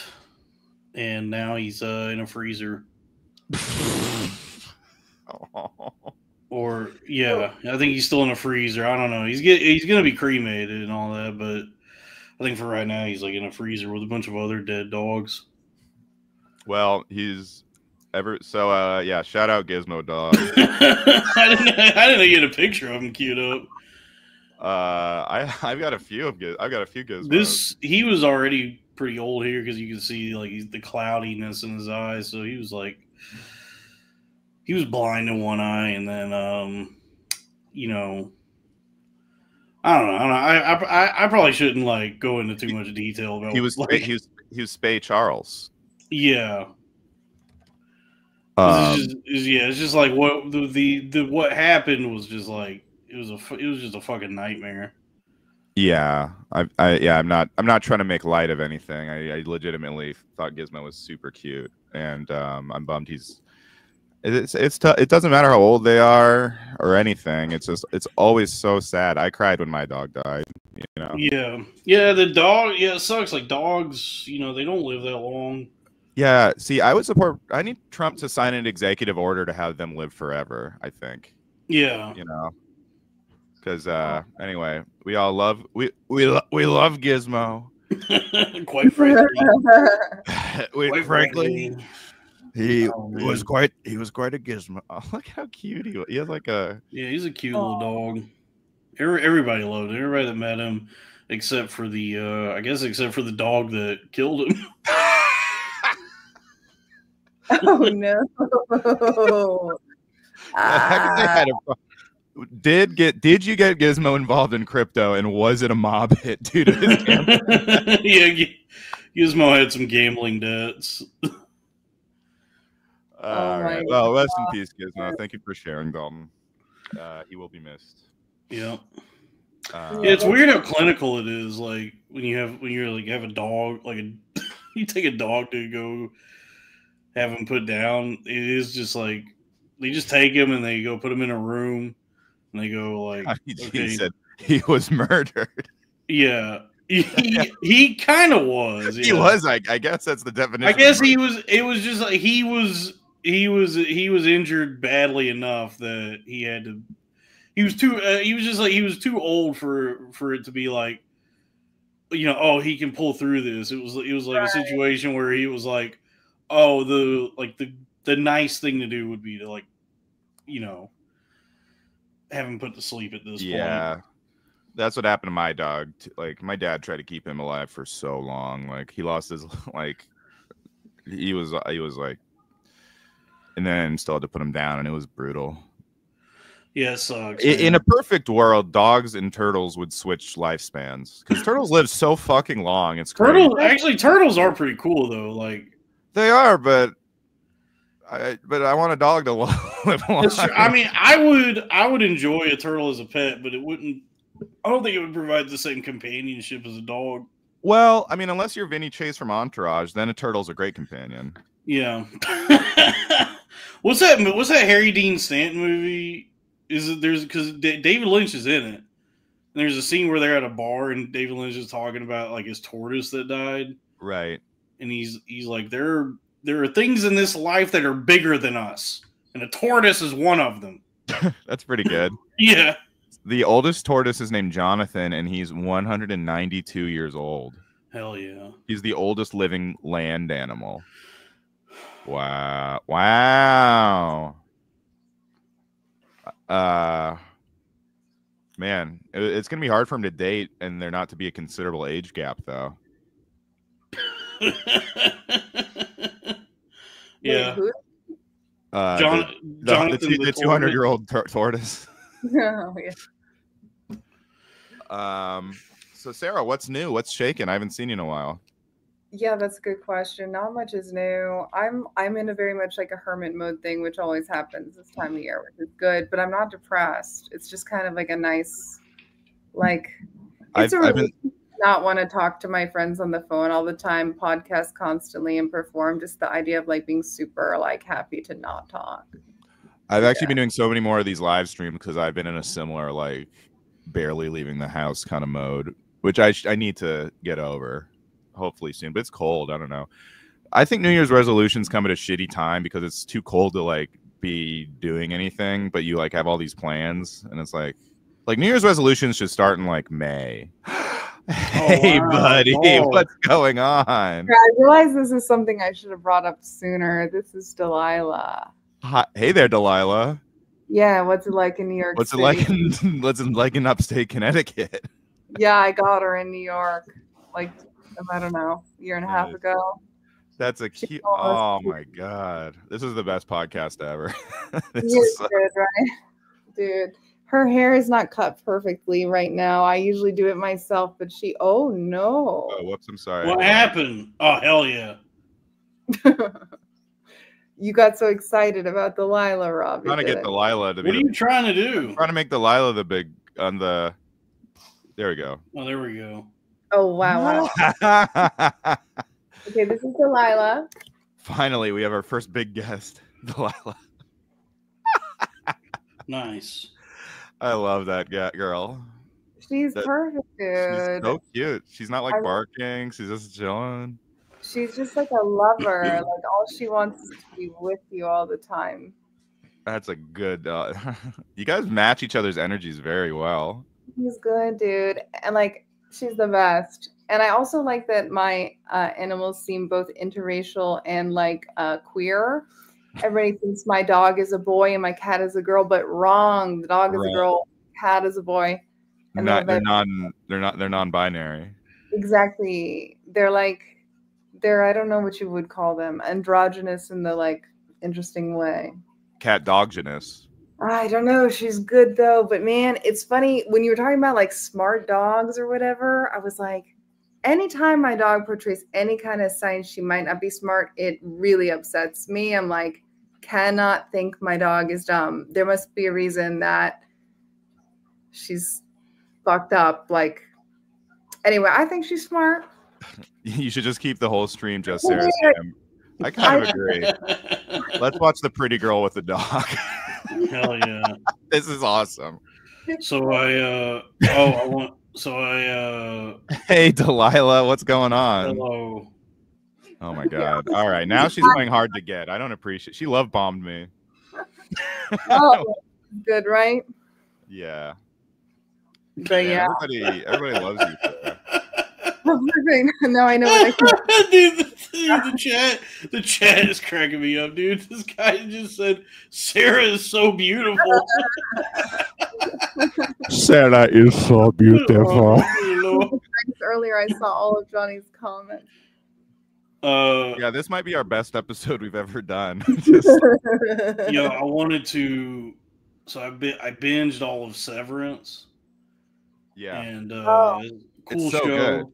S4: and now he's in a freezer. Or I think he's still in a freezer. I don't know. He's gonna be cremated and all that, but I think for right now he's like in a freezer with a bunch of other dead dogs.
S2: Well, shout out Gizmo Dog.
S4: I didn't know you had a picture of him queued up.
S2: I've got a few Gizmos.
S4: He was already pretty old here because you can see like the cloudiness in his eyes. So he was blind in one eye, and then you know, I don't know. I probably shouldn't like go into too much detail about.
S2: He was Spay Charles.
S4: Yeah. It's just like what the what happened was just like it was just a fucking nightmare.
S2: Yeah, I'm not trying to make light of anything. I legitimately thought Gizmo was super cute, and I'm bummed it doesn't matter how old they are or anything. It's always so sad. I cried when my dog died. You know.
S4: Yeah. The dog. Yeah, it sucks. Like dogs, they don't live that long.
S2: Yeah. See, I need Trump to sign an executive order to have them live forever. I think.
S4: Yeah.
S2: Because anyway, we all love love Gizmo.
S4: Quite
S2: frankly. He was quite a gizmo. Oh, look how cute he was. He has like
S4: he's a cute little dog. Everybody loved him. Everybody that met him, except for the dog that killed him.
S1: Oh no!
S2: Did you get Gizmo involved in crypto, and was it a mob hit due to his gambling?
S4: Yeah, Gizmo had some gambling debts.
S2: All right. Well, rest in peace, Gizmo. Thank you for sharing, Dalton. He will be missed.
S4: Yeah. It's weird how clinical it is. Like when you have a dog, you take a dog to go have him put down. It is just like they just take him and they go put him in a room and they go like,
S2: okay. He said he was murdered.
S4: Yeah. He kind of was. Yeah.
S2: He was. I guess that's the definition.
S4: I guess he was. It was just like he was injured badly enough that he had to. He was too. He was too old for it to be like, oh, he can pull through this. It was like a situation where he was like, oh, the nice thing to do would be to have him put to sleep at this point.
S2: Yeah. That's what happened to my dog. Like my dad tried to keep him alive for so long. Like he lost his he was like, and then still had to put him down, and it was brutal.
S4: Yeah, it sucks.
S2: In a perfect world, dogs and turtles would switch lifespans because turtles live so fucking long. It's crazy.
S4: Turtles are pretty cool though. Like
S2: they are, but I want a dog to live long.
S4: I mean, I would enjoy a turtle as a pet, but it wouldn't. I don't think it would provide the same companionship as a dog.
S2: Well, I mean, unless you're Vinny Chase from Entourage, then a turtle's a great companion.
S4: Yeah. What's that Harry Dean Stanton movie? Because David Lynch is in it. And there's a scene where they're at a bar and David Lynch is talking about like his tortoise that died.
S2: Right.
S4: And he's like, there are things in this life that are bigger than us, and a tortoise is one of them.
S2: That's pretty good.
S4: Yeah.
S2: The oldest tortoise is named Jonathan, and he's 192 years old.
S4: Hell yeah.
S2: He's the oldest living land animal. Wow. Man, it's going to be hard for him to date, and there not to be a considerable age gap, though.
S4: Yeah.
S2: The 200-year-old tortoise.
S1: Oh, yeah.
S2: So Sarah, what's new? What's shaking? I haven't seen you in a while.
S1: Yeah, that's a good question. Not much is new. I'm in a very much like a hermit mode thing, which always happens this time of year, which is good. But I'm not depressed. It's just kind of like a nice, not want to talk to my friends on the phone all the time, podcast constantly, and perform. Just the idea of being super happy to not talk.
S2: I've actually been doing so many more of these live streams because I've been in a similar barely leaving the house kind of mode, which I need to get over hopefully soon, but it's cold. I don't know. I think New Year's resolutions come at a shitty time because it's too cold to be doing anything, but you have all these plans, and it's like New Year's resolutions should start in May. Hey, buddy, what's going on?
S1: Yeah, I realize this is something I should have brought up sooner. This is Delilah.
S2: Hi, hey there, Delilah.
S1: Yeah, what's it like in New York
S2: What's
S1: City?
S2: What's it like in upstate Connecticut?
S1: Yeah, I got her in New York, I don't know, a year and a half ago.
S2: That's a cute. Oh my god, this is the best podcast ever.
S1: You're good, right, dude? Her hair is not cut perfectly right now. I usually do it myself, but oh no.
S2: Oh, whoops, I'm sorry.
S4: What happened? Oh, hell yeah.
S1: You got so excited about Delilah, Rob.
S2: Trying to get Delilah to be.
S4: What are you trying to do?
S2: I'm trying to make Delilah the big on the. There we go.
S4: Oh, there we go.
S1: Oh wow! Okay, this is Delilah.
S2: Finally, we have our first big guest, Delilah.
S4: Nice.
S2: I love that girl.
S1: She's perfect, dude.
S2: She's so cute. She's not like barking. She's just chilling.
S1: She's just like a lover. Like all she wants is to be with you all the time.
S2: That's a good. You guys match each other's energies very well.
S1: He's good, dude, and like she's the best. And I also like that my animals seem both interracial and like queer. Everybody thinks my dog is a boy and my cat is a girl, but wrong. The dog is a girl, cat is a boy. And
S2: they're non-binary.
S1: Exactly. They're I don't know what you would call them, androgynous in the like interesting way.
S2: Cat dogginous.
S1: I don't know. She's good though, but man, it's funny when you were talking about like smart dogs or whatever. I was like, anytime my dog portrays any kind of sign she might not be smart, it really upsets me. I'm like, cannot think my dog is dumb. There must be a reason that she's fucked up. Like, anyway, I think she's smart.
S2: You should just keep the whole stream just Sarah Sam. I kind of agree. Let's watch the pretty girl with the dog.
S4: Hell yeah.
S2: This is awesome.
S4: So
S2: Hey Delilah, what's going on?
S4: Hello.
S2: Oh my god. All right, now she's playing hard to get. I don't appreciate. She love bombed me.
S1: Oh, good, right?
S2: Yeah.
S1: But yeah.
S2: Everybody loves you.
S1: Now I know what I can.
S4: Dude, the chat is cracking me up, dude. This guy just said Sarah is so beautiful.
S2: Sarah is so beautiful.
S1: Earlier, I saw all of Johnny's comments.
S2: Yeah, this might be our best episode we've ever done.
S4: Yeah, I wanted to. So I binged all of Severance.
S2: Yeah,
S4: and cool
S2: so
S4: show.
S2: Good.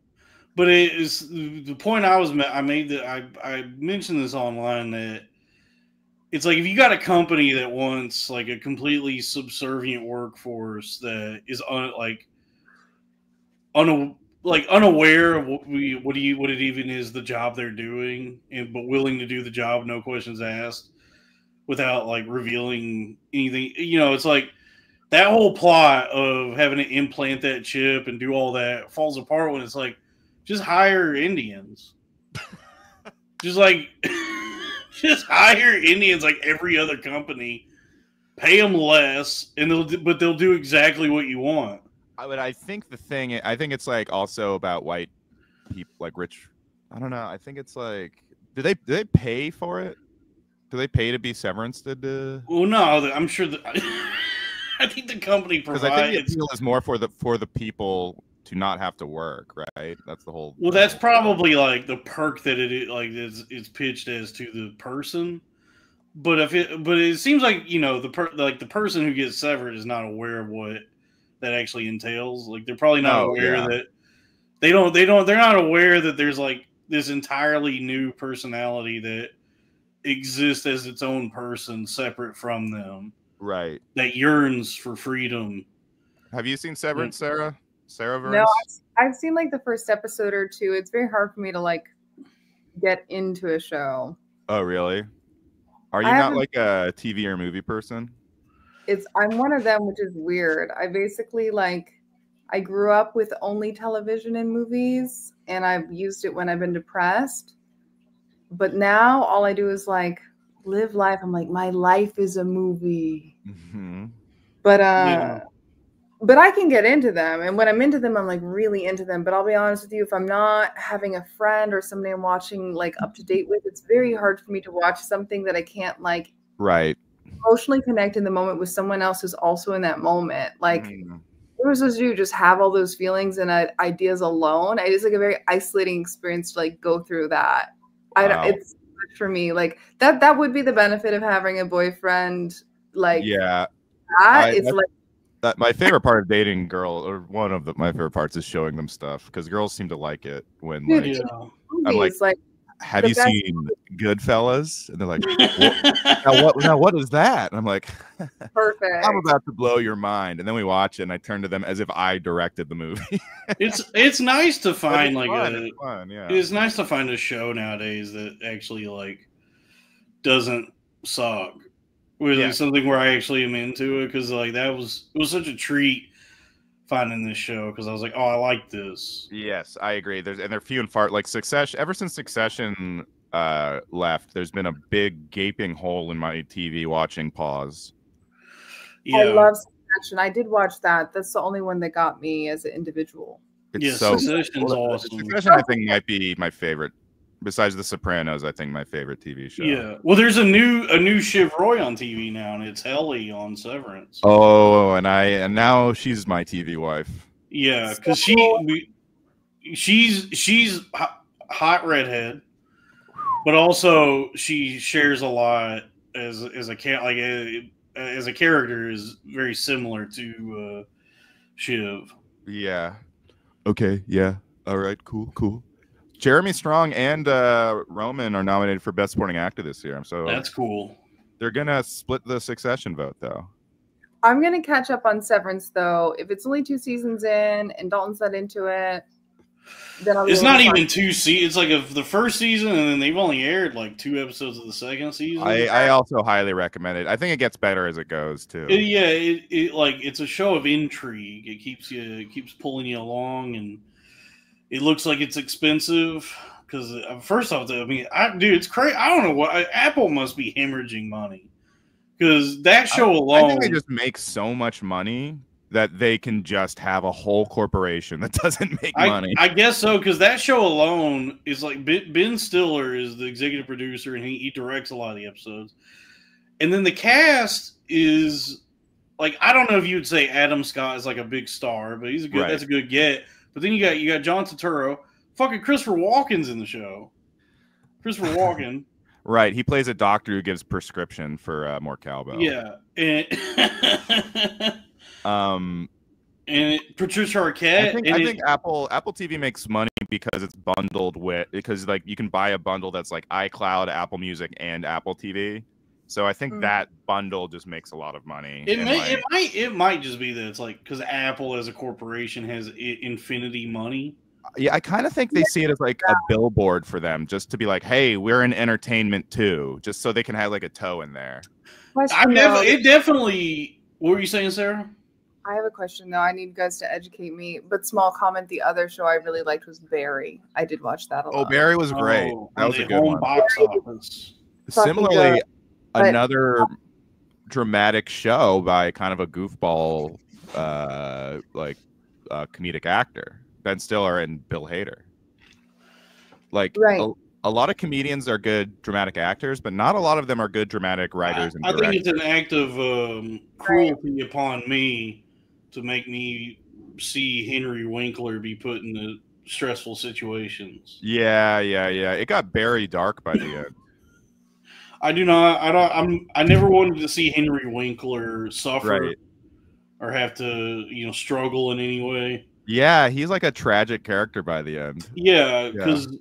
S4: But it is the point I made that I mentioned this online that it's like if you got a company that wants like a completely subservient workforce that is unaware of what it even is the job they're doing, but willing to do the job, no questions asked, without like revealing anything. You know, it's like that whole plot of having to implant that chip and do all that falls apart when it's like, just hire Indians. just hire Indians like every other company. Pay them less, and they'll do exactly what you want.
S2: I think it's like also about white people, like rich. I don't know. I think it's like, do they pay for it? Do they pay to be Severance?
S4: Well, no. I'm sure that I think the company provides.
S2: Because I think the appeal is more for the people to not have to work, right? That's the whole.
S4: Well, that's probably like the perk that it's pitched as to the person. But it seems like the person who gets severed is not aware of what that actually entails. Like they're probably not aware that they're not aware that there's like this entirely new personality that exists as its own person, separate from them,
S2: right? That
S4: yearns for freedom.
S2: Have you seen Severance, Sarah? Sarahverse?
S1: No, I've seen like the first episode or two. It's very hard for me to like get into a show.
S2: Oh, really? Are you not like a TV or movie person?
S1: I'm one of them, which is weird. I basically I grew up with only television and movies, and I've used it when I've been depressed. But now all I do is like live life. I'm like, my life is a movie. Mm-hmm. But I can get into them. And when I'm into them, I'm like really into them. But I'll be honest with you, if I'm not having a friend or somebody I'm watching like up to date with, it's very hard for me to watch something that I can't like emotionally connect in the moment with someone else who's also in that moment. Like what am I supposed to do? Just have all those feelings and ideas alone. It is like a very isolating experience to like go through that.
S2: Wow.
S1: It's for me like that would be the benefit of having a boyfriend. Like
S2: my favorite part of dating girl, or one of my favorite parts, is showing them stuff because girls seem to like it when I'm like have you seen Goodfellas? And they're like, what is that? And I'm like,
S1: perfect.
S2: I'm about to blow your mind. And then we watch it, and I turn to them as if I directed the movie.
S4: It's nice to find
S2: it's
S4: nice to find a show nowadays that actually like doesn't suck. Really, something where I actually am into it, because like it was such a treat finding this show, because I was like, oh, I like this.
S2: Yes, I agree. They're few and far. Like Succession, ever since Succession left, there's been a big gaping hole in my TV watching pause.
S1: Yeah. I love Succession. I did watch that. That's the only one that got me as an individual.
S4: Succession's awesome.
S2: Succession, I think, might be my favorite. Besides The Sopranos, I think my favorite TV show.
S4: Yeah. Well, there's a new Shiv Roy on TV now, and it's Ellie on Severance.
S2: Oh, and now she's my TV wife.
S4: Yeah, because she's hot redhead, but also she shares a lot as a character is very similar to Shiv.
S2: Yeah. Okay. Yeah. All right. Cool. Jeremy Strong and Roman are nominated for Best Supporting Actor this year. So
S4: that's cool.
S2: They're gonna split the Succession vote, though.
S1: I'm gonna catch up on Severance, though. If it's only 2 seasons in and Dalton's not into it, then
S4: it's not even 2 seasons. It's like the first season, and then they've only aired like 2 episodes of the second season.
S2: I also highly recommend it. I think it gets better as it goes too.
S4: It's a show of intrigue. It keeps pulling you along, and it looks like it's expensive because first off, it's crazy. I don't know what Apple must be hemorrhaging money, because that show alone.
S2: I think they just make so much money that they can just have a whole corporation that doesn't make money.
S4: I guess so, because that show alone is like Ben Stiller is the executive producer, and he directs a lot of the episodes, and then the cast is like, I don't know if you would say Adam Scott is like a big star, but he's a good. Right. That's a good get. But then you got John Turturro, fucking Christopher Walken's in the show. Christopher Walken,
S2: right? He plays a doctor who gives prescription for more cowbell.
S4: Yeah, and Patricia Arquette.
S2: I think Apple TV makes money because it's bundled because like you can buy a bundle that's like iCloud, Apple Music, and Apple TV. So I think that bundle just makes a lot of money.
S4: It might just be that it's like because Apple as a corporation has infinity money.
S2: Yeah, I kind of think they see it as like a billboard for them, just to be like, hey, we're in entertainment too, just so they can have like a toe in there.
S4: It definitely. What were you saying, Sarah?
S1: I have a question though. I need you guys to educate me. But small comment: the other show I really liked was Barry. I did watch that a lot.
S2: Oh, Barry was great. That was a good one.
S4: Box office.
S2: Similarly. Another dramatic show by kind of a goofball, comedic actor, Ben Stiller and Bill Hader. Like, a lot of comedians are good dramatic actors, but not a lot of them are good dramatic writers and directors.
S4: I think it's an act of cruelty upon me to make me see Henry Winkler be put in stressful situations.
S2: Yeah. It got very dark by the end.
S4: I do not. I never wanted to see Henry Winkler suffer or have to, struggle in any way.
S2: Yeah, he's like a tragic character by the end.
S4: Yeah, because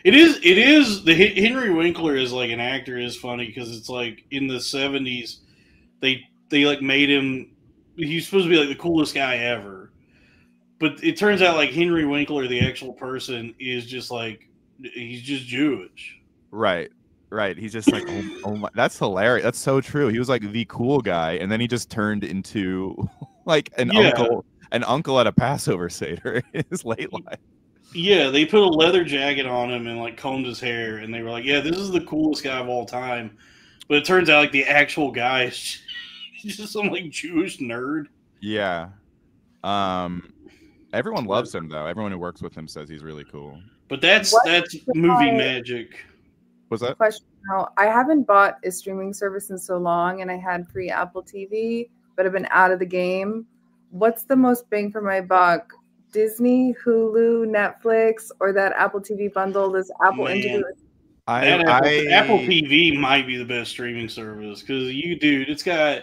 S4: it is the Henry Winkler is like an actor is funny because it's like in the 70s they like made him. He's supposed to be like the coolest guy ever, but it turns out like Henry Winkler, the actual person, is just like he's just Jewish.
S2: Right. He's just like, oh my, that's hilarious. That's so true. He was like the cool guy, and then he just turned into like an uncle at a Passover Seder in his late life.
S4: Yeah, they put a leather jacket on him and like combed his hair, and they were like, "Yeah, this is the coolest guy of all time." But it turns out like the actual guy is just some like Jewish nerd.
S2: Yeah. Everyone loves him though. Everyone who works with him says he's really cool.
S4: But that's movie magic.
S2: What's that?
S1: Question. Now, I haven't bought a streaming service in so long, and I had free Apple TV, but I've been out of the game. What's the most bang for my buck? Disney, Hulu, Netflix, or that Apple TV bundle? Does Apple integrate?
S4: Apple TV might be the best streaming service because it's got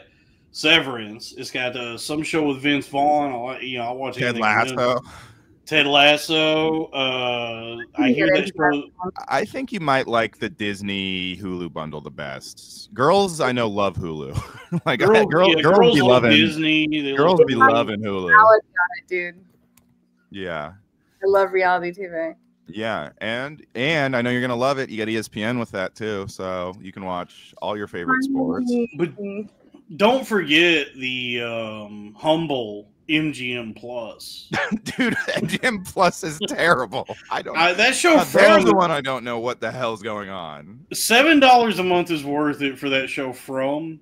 S4: Severance, it's got some show with Vince Vaughn. I watch
S2: Ted Lasso.
S4: Ted Lasso. I hear that show.
S2: I think you might like the Disney Hulu bundle the best. Girls, I know, love Hulu. Like girls be loving
S4: Disney.
S2: Girls be loving Hulu.
S1: Reality on it, dude.
S2: Yeah.
S1: I love reality TV.
S2: Yeah, and I know you're gonna love it. You get ESPN with that too, so you can watch all your favorite sports.
S4: But don't forget the humble MGM Plus.
S2: Dude, MGM Plus is terrible. I don't.
S4: That show.
S2: There's the one I don't know what the hell's going on.
S4: $7 a month is worth it for that show.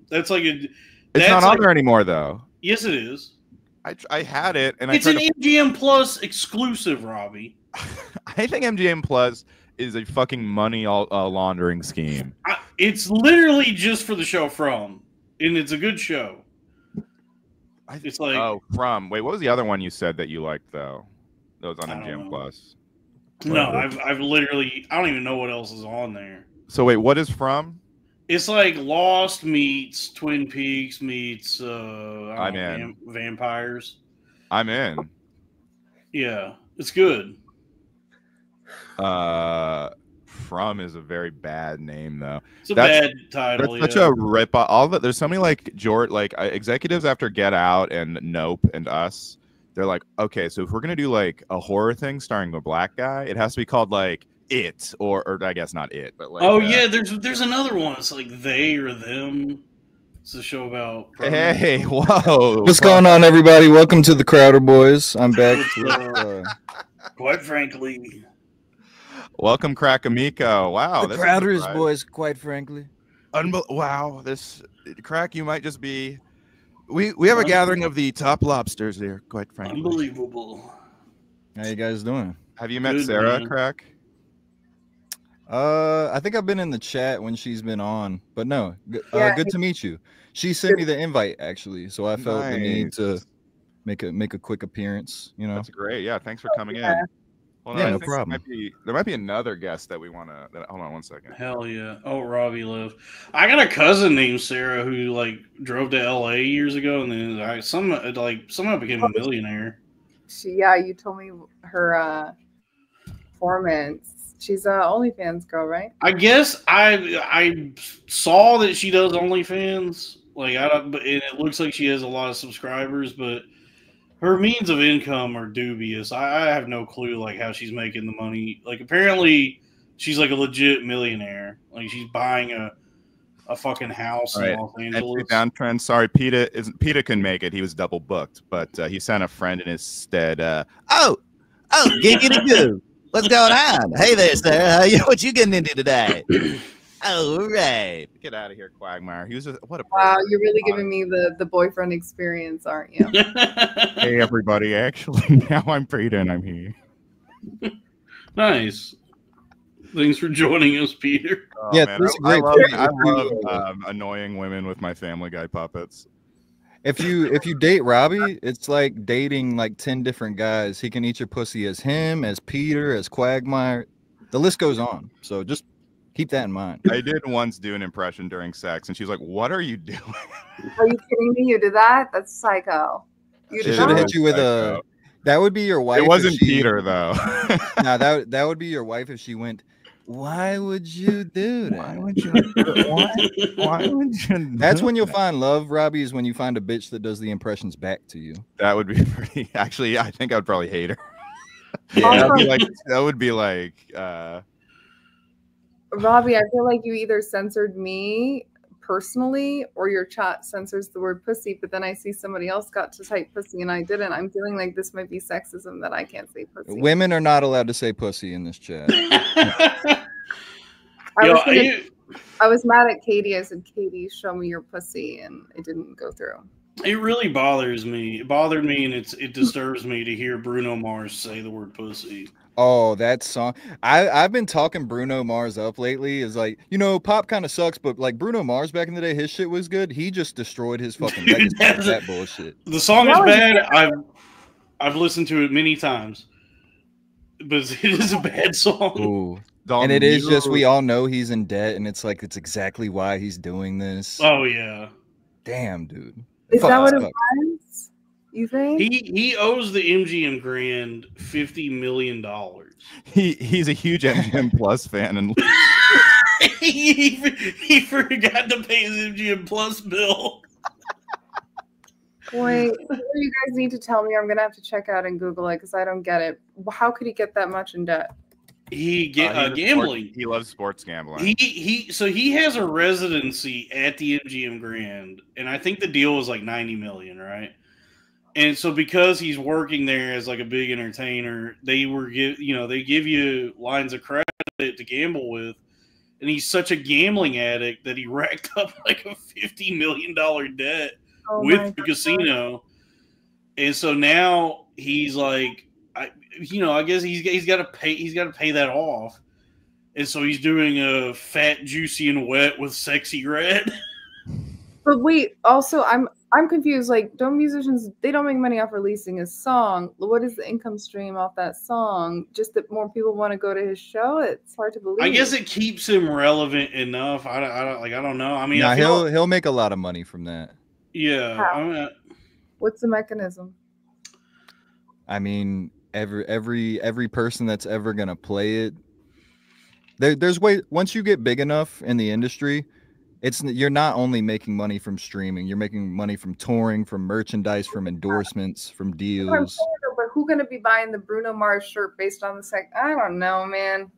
S4: That's like a.
S2: It's not on there anymore, though.
S4: Yes, it is.
S2: I had it, and
S4: it's an MGM Plus exclusive, Robbie.
S2: I think MGM Plus is a fucking money laundering scheme.
S4: It's literally just for the show and it's a good show. It's like
S2: Wait, what was the other one you said that you liked though? That was on MGM Plus.
S4: No, I've literally I don't even know what else is on there.
S2: So wait, what is From?
S4: It's like Lost meets Twin Peaks meets vampires.
S2: I'm in.
S4: Yeah, it's good.
S2: From is a very bad name though.
S4: It's a bad title.
S2: That's such a rip off. There's so many executives after Get Out and Nope and Us. They're like, okay, so if we're gonna do like a horror thing starring a black guy, it has to be called like It or I guess not It, but like
S4: yeah, there's another one. It's like They or Them. It's a show about.
S2: Hey, whoa!
S6: What's going on, everybody? Welcome to the Crowder Boys. I'm back.
S4: Quite frankly.
S2: Welcome, Crack Amico. Wow,
S6: the Crowder's boys. Quite frankly,
S2: wow. This Crack, you might just be. We have a gathering of the top lobsters here. Quite frankly,
S4: unbelievable.
S6: How you guys doing?
S2: Have you met Sarah, man? Crack?
S6: I think I've been in the chat when she's been on, but no. Good to meet you. She sent me the invite actually, so I felt the need to make a quick appearance. You know,
S2: that's great. Yeah, thanks for coming in. Well,
S6: no problem.
S2: There might be another guest that we want to. Hold on one second.
S4: Hell yeah! Oh, Robbie left. I got a cousin named Sarah who like drove to LA years ago, and then somehow became a millionaire.
S1: You told me her performance. She's a OnlyFans girl, right?
S4: I guess I saw that she does OnlyFans. And it looks like she has a lot of subscribers, but her means of income are dubious. I have no clue like how she's making the money. Like apparently she's like a legit millionaire. Like she's buying a fucking house in Los Angeles.
S2: Downtrend. Sorry, Peter couldn't make it. He was double booked, but he sent a friend in his stead. Giggity goo. What's going on? Hey there, Sarah. What you getting into today? Oh, right. Get out of here, Quagmire. He was
S1: wow, you're really giving me the boyfriend experience, aren't you?
S2: Hey, everybody. Actually, now I'm Pruitt and I'm here.
S4: Nice. Thanks for joining us, Peter.
S2: Oh, yeah, man, I love annoying women with my Family Guy puppets.
S6: If you date Robbie, it's like dating like 10 different guys. He can eat your pussy as him, as Peter, as Quagmire. The list goes on. So just keep that in mind.
S2: I did once do an impression during sex, and she's like, "What are you doing?"
S1: Are you kidding me? You did that? That's psycho.
S6: You should have hit you with a. That would be your wife.
S2: It wasn't Peter though.
S6: No, that would be your wife if she went. Why would you do that?
S2: Why would you? Why would you?
S6: That's when you'll find love, Robbie. Is when you find a bitch that does the impressions back to you.
S2: That would be pretty. Actually, I think I would probably hate her. Yeah, that would be like.
S1: Robbie, I feel like you either censored me personally or your chat censors the word pussy, but then I see somebody else got to type pussy and I didn't. I'm feeling like this might be sexism that I can't say pussy.
S6: Women are not allowed to say pussy in this chat.
S1: I was mad at Katie. I said, Katie, show me your pussy, and it didn't go through.
S4: It really bothers me. It bothered me, and it disturbs me to hear Bruno Mars say the word pussy.
S6: Oh, that song. I've been talking Bruno Mars up lately. Is like, pop kind of sucks, but like Bruno Mars back in the day, his shit was good. He just destroyed his fucking legacy with that bullshit.
S4: The song is bad. I've listened to it many times, but it is a bad song.
S6: Ooh. And it is just, we all know he's in debt, and it's like, it's exactly why he's doing this.
S4: Oh, yeah.
S6: Damn, dude.
S1: Is that what it was? You think?
S4: He owes the MGM Grand $50 million.
S2: He's a huge MGM Plus fan, and
S4: he forgot to pay his MGM Plus bill.
S1: Wait, you guys need to tell me. I'm gonna have to check out and Google it because I don't get it. How could he get that much in debt?
S4: Gambling.
S2: He loves sports gambling.
S4: So he has a residency at the MGM Grand, and I think the deal was like $90 million, right? And so because he's working there as like a big entertainer, they give you lines of credit to gamble with, and he's such a gambling addict that he racked up like a $50 million debt with the casino. And so now he's like, I guess he's got to pay that off. And so he's doing a Fat, Juicy, and Wet with Sexy Red.
S1: But wait, also I'm confused. Like, don't musicians, they don't make money off releasing a song. What is the income stream off that song? Just that more people want to go to his show? It's hard to believe.
S4: I guess it keeps him relevant enough. I don't know. I mean,
S6: nah, he'll make a lot of money from that.
S4: Yeah.
S1: What's the mechanism?
S6: I mean, every person that's ever gonna play it, there's way, once you get big enough in the industry, you're not only making money from streaming, you're making money from touring, from merchandise, from endorsements, from deals.
S1: But who's gonna be buying the Bruno Mars shirt based on the I don't know, man.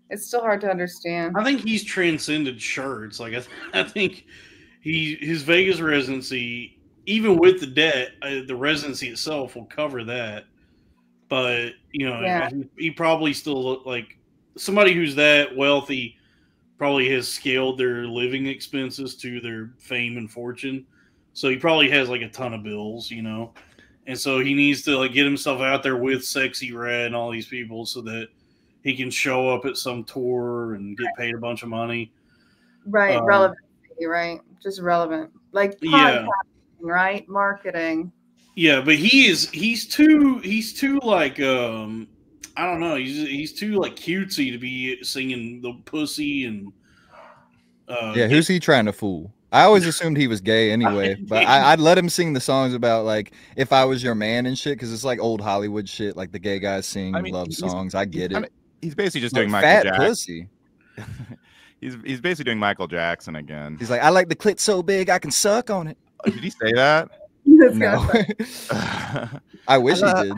S1: It's still hard to understand.
S4: I think he's transcended shirts. Like I think his Vegas residency, even with the debt, the residency itself will cover that. But he probably still look like somebody who's that wealthy. Probably has scaled their living expenses to their fame and fortune, so he probably has like a ton of bills, and so he needs to like get himself out there with Sexy Red and all these people so that he can show up at some tour and get paid a bunch of money.
S1: Right, relevancy, right? Just relevant, like podcasting, right? Marketing.
S4: Yeah, but he's too like I don't know. He's too like cutesy to be singing the pussy and.
S6: Who's he trying to fool? I always assumed he was gay anyway, but I'd let him sing the songs about like if I was your man and shit because it's like old Hollywood shit. Like the gay guys sing love songs. I get it.
S2: He's basically just doing Michael
S6: fat
S2: Jackson.
S6: Pussy.
S2: He's basically doing Michael Jackson again.
S6: He's like, I like the clit so big I can suck on it.
S2: Oh, did he say that?
S6: No. I wish he did.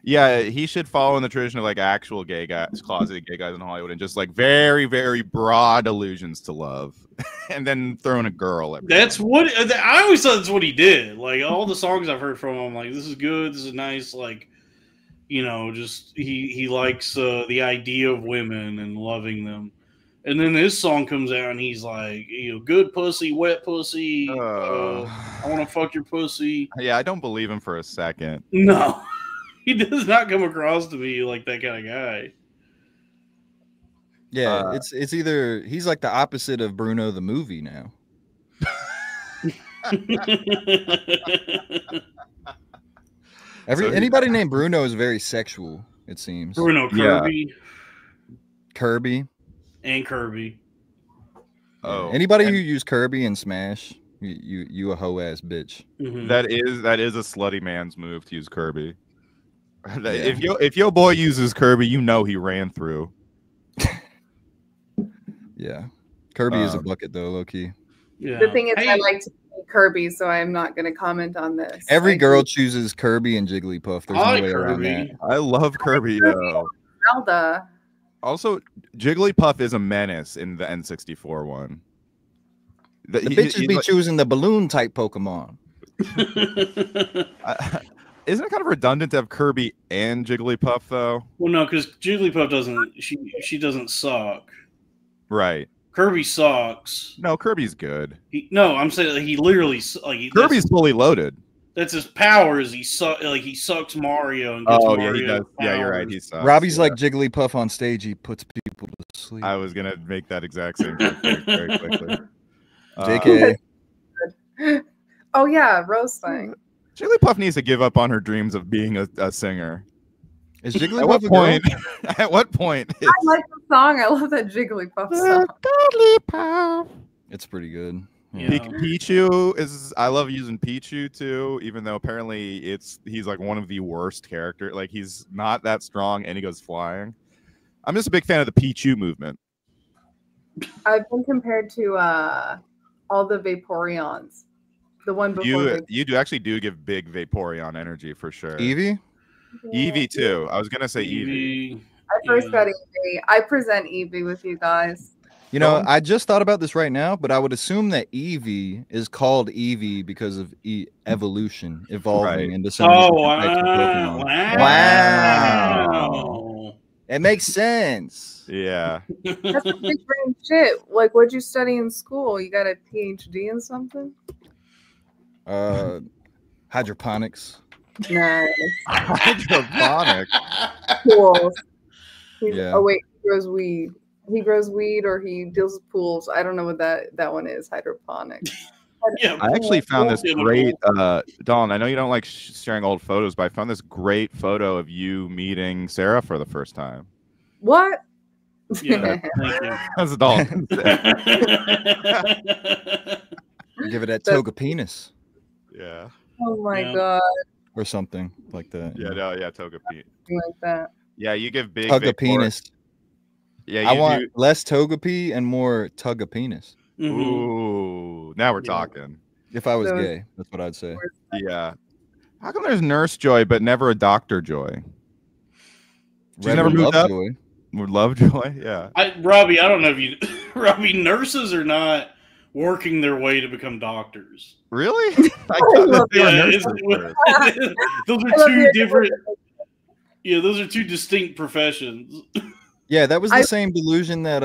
S2: Yeah, he should follow in the tradition of like actual gay guys, closeted gay guys in Hollywood, and just like very, very broad allusions to love, and then throwing a girl.
S4: That's what I always thought. That's what he did. Like all the songs I've heard from him, like this is good, this is nice. Like just he likes the idea of women and loving them. And then this song comes out, and he's like, good pussy, wet pussy. I want to fuck your pussy.
S2: Yeah, I don't believe him for a second.
S4: No. He does not come across to me like that kind of guy.
S6: Yeah, it's either he's like the opposite of Bruno the movie now. Anybody named Bruno is very sexual, it seems.
S4: Bruno Kirby.
S6: Yeah. Kirby.
S4: And Kirby.
S6: Oh. Anybody who used Kirby and Smash, you a hoe ass bitch.
S2: Mm-hmm. That is a slutty man's move to use Kirby. If your boy uses Kirby, he ran through.
S6: Yeah, Kirby is a bucket though, low key.
S1: Yeah. The thing is, I like to play Kirby, so I'm not going to comment on this.
S6: Every girl chooses Kirby and Jigglypuff. There's no way around that.
S2: I love Kirby though.
S1: Zelda.
S2: Also, Jigglypuff is a menace in the N64 one.
S6: The bitches be choosing the balloon type Pokemon.
S2: Isn't it kind of redundant to have Kirby and Jigglypuff though?
S4: Well, no, because Jigglypuff doesn't. She doesn't suck.
S2: Right.
S4: Kirby sucks.
S2: No, Kirby's good.
S4: I'm saying like, he literally
S2: Kirby's fully loaded.
S4: That's his power. Is he sucks Mario and gets Mario.
S2: He does. Yeah, you're right. He sucks.
S6: Robbie's like Jigglypuff on stage. He puts people to sleep.
S2: I was gonna make that exact same joke very quickly.
S6: JK.
S1: Oh yeah, Rose thing.
S2: Jigglypuff needs to give up on her dreams of being a singer.
S6: Is Jigglypuff a point?
S2: At what point?
S1: I like the song. I love that Jigglypuff song.
S6: It's pretty good.
S2: Pichu is. I love using Pichu too, even though apparently he's like one of the worst characters. Like he's not that strong, and he goes flying. I'm just a big fan of the Pichu movement.
S1: I've been compared to all the Vaporeons. The one before
S2: you do give big Vaporeon energy for sure.
S6: Eevee?
S2: Eevee too. I was gonna say Eevee.
S1: I first got Eevee. I present Eevee with you guys.
S6: You know, I just thought about this right now, but I would assume that Eevee is called Eevee because of evolution, evolving into some different types of Pokemon. Wow. It makes sense.
S2: Yeah.
S1: That's a big brain shit. Like, what'd you study in school? You got a PhD in something?
S6: Hydroponics.
S1: Nice.
S2: Hydroponics.
S1: Pools.
S6: Yeah.
S1: Oh wait, he grows weed. He grows weed, or he deals with pools. I don't know what that one is. Hydroponics.
S4: Yeah,
S2: I actually found this great, Dalton. I know you don't like sharing old photos, but I found this great photo of you meeting Sarah for the first time.
S1: What?
S4: Yeah, thank you.
S2: That's Dalton.
S6: Give it that toga penis.
S2: Yeah.
S1: Oh my god.
S6: Or something like that.
S2: Yeah, toga penis.
S1: Like that.
S2: Yeah, you give big
S6: toga penis.
S2: Yeah,
S6: I want less toga pee and more tugga penis.
S2: Ooh, now we're talking.
S6: If I was gay, that's what I'd say.
S2: Yeah. How come there's Nurse Joy but never a Dr. Joy? She's never moved up.
S6: Joy.
S2: Would love Joy, yeah.
S4: Robbie, I don't know if you, Robbie, nurses are not working their way to become doctors.
S2: Really? I thought they were nurses.
S4: Those are two different. Yeah, those are two distinct professions.
S6: Yeah, that was the same delusion that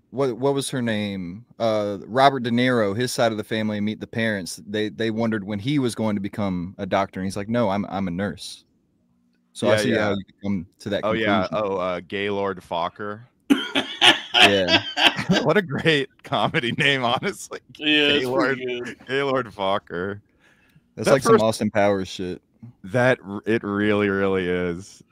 S6: what was her name? Robert De Niro, his side of the family, Meet the Parents. They wondered when he was going to become a doctor, and he's like, "No, I'm a nurse." So I see how you come to that conclusion.
S2: Gaylord Fokker.
S6: Yeah.
S2: What a great comedy name, honestly.
S4: Yeah,
S2: Gaylord Fokker.
S6: That's like some Austin Powers shit.
S2: That it really, really is.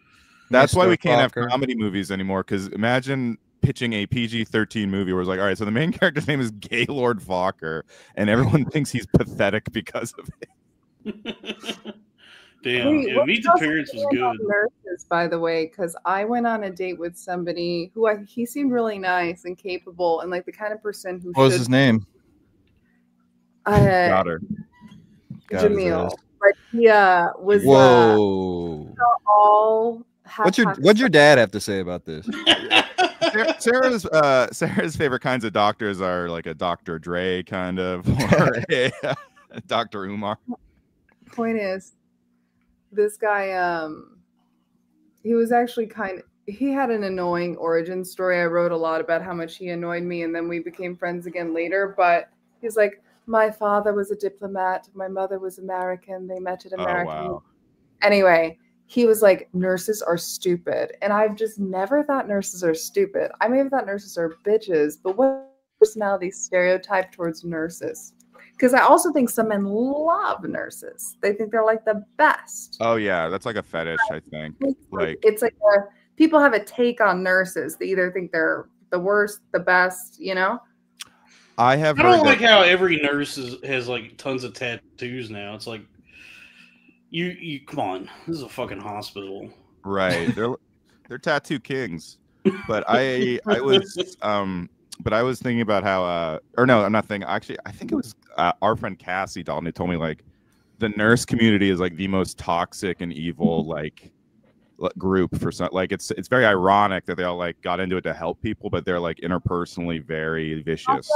S2: That's why we can't have comedy movies anymore. Because imagine pitching a PG-13 movie where it's like, all right, so the main character's name is Gaylord Fokker, and everyone thinks he's pathetic because of it.
S4: Damn, Meet the Parents was good.
S1: Nurses, by the way, because I went on a date with somebody who he seemed really nice and capable, and like the kind of person who.
S6: What was his name?
S2: Got her.
S1: Jamil. But he was.
S6: Whoa.
S1: All.
S6: What'd your dad have to say about this?
S2: Sarah's favorite kinds of doctors are like a Dr. Dre kind of, or a Dr. Umar.
S1: Point is, this guy, he was actually he had an annoying origin story. I wrote a lot about how much he annoyed me, and then we became friends again later. But he's like, my father was a diplomat, my mother was American. They met at American.
S2: Oh, wow.
S1: Anyway, he was like, nurses are stupid. And I've just never thought nurses are stupid. I may have thought nurses are bitches, but what personality stereotype towards nurses? Because I also think some men love nurses. They think they're like the best.
S2: Oh yeah, that's like a fetish, I think.
S1: It's like people have a take on nurses. They either think they're the worst, the best, you know?
S2: I
S4: don't like how every nurse has like tons of tattoos now. It's like you come on, this is a fucking hospital.
S2: Right. They're tattoo kings. But I was thinking about how or no, I'm not thinking. Actually, I think it was our friend Cassie Dalton who told me like the nurse community is like the most toxic and evil like group for some. Like it's very ironic that they all like got into it to help people, but they're like interpersonally very vicious.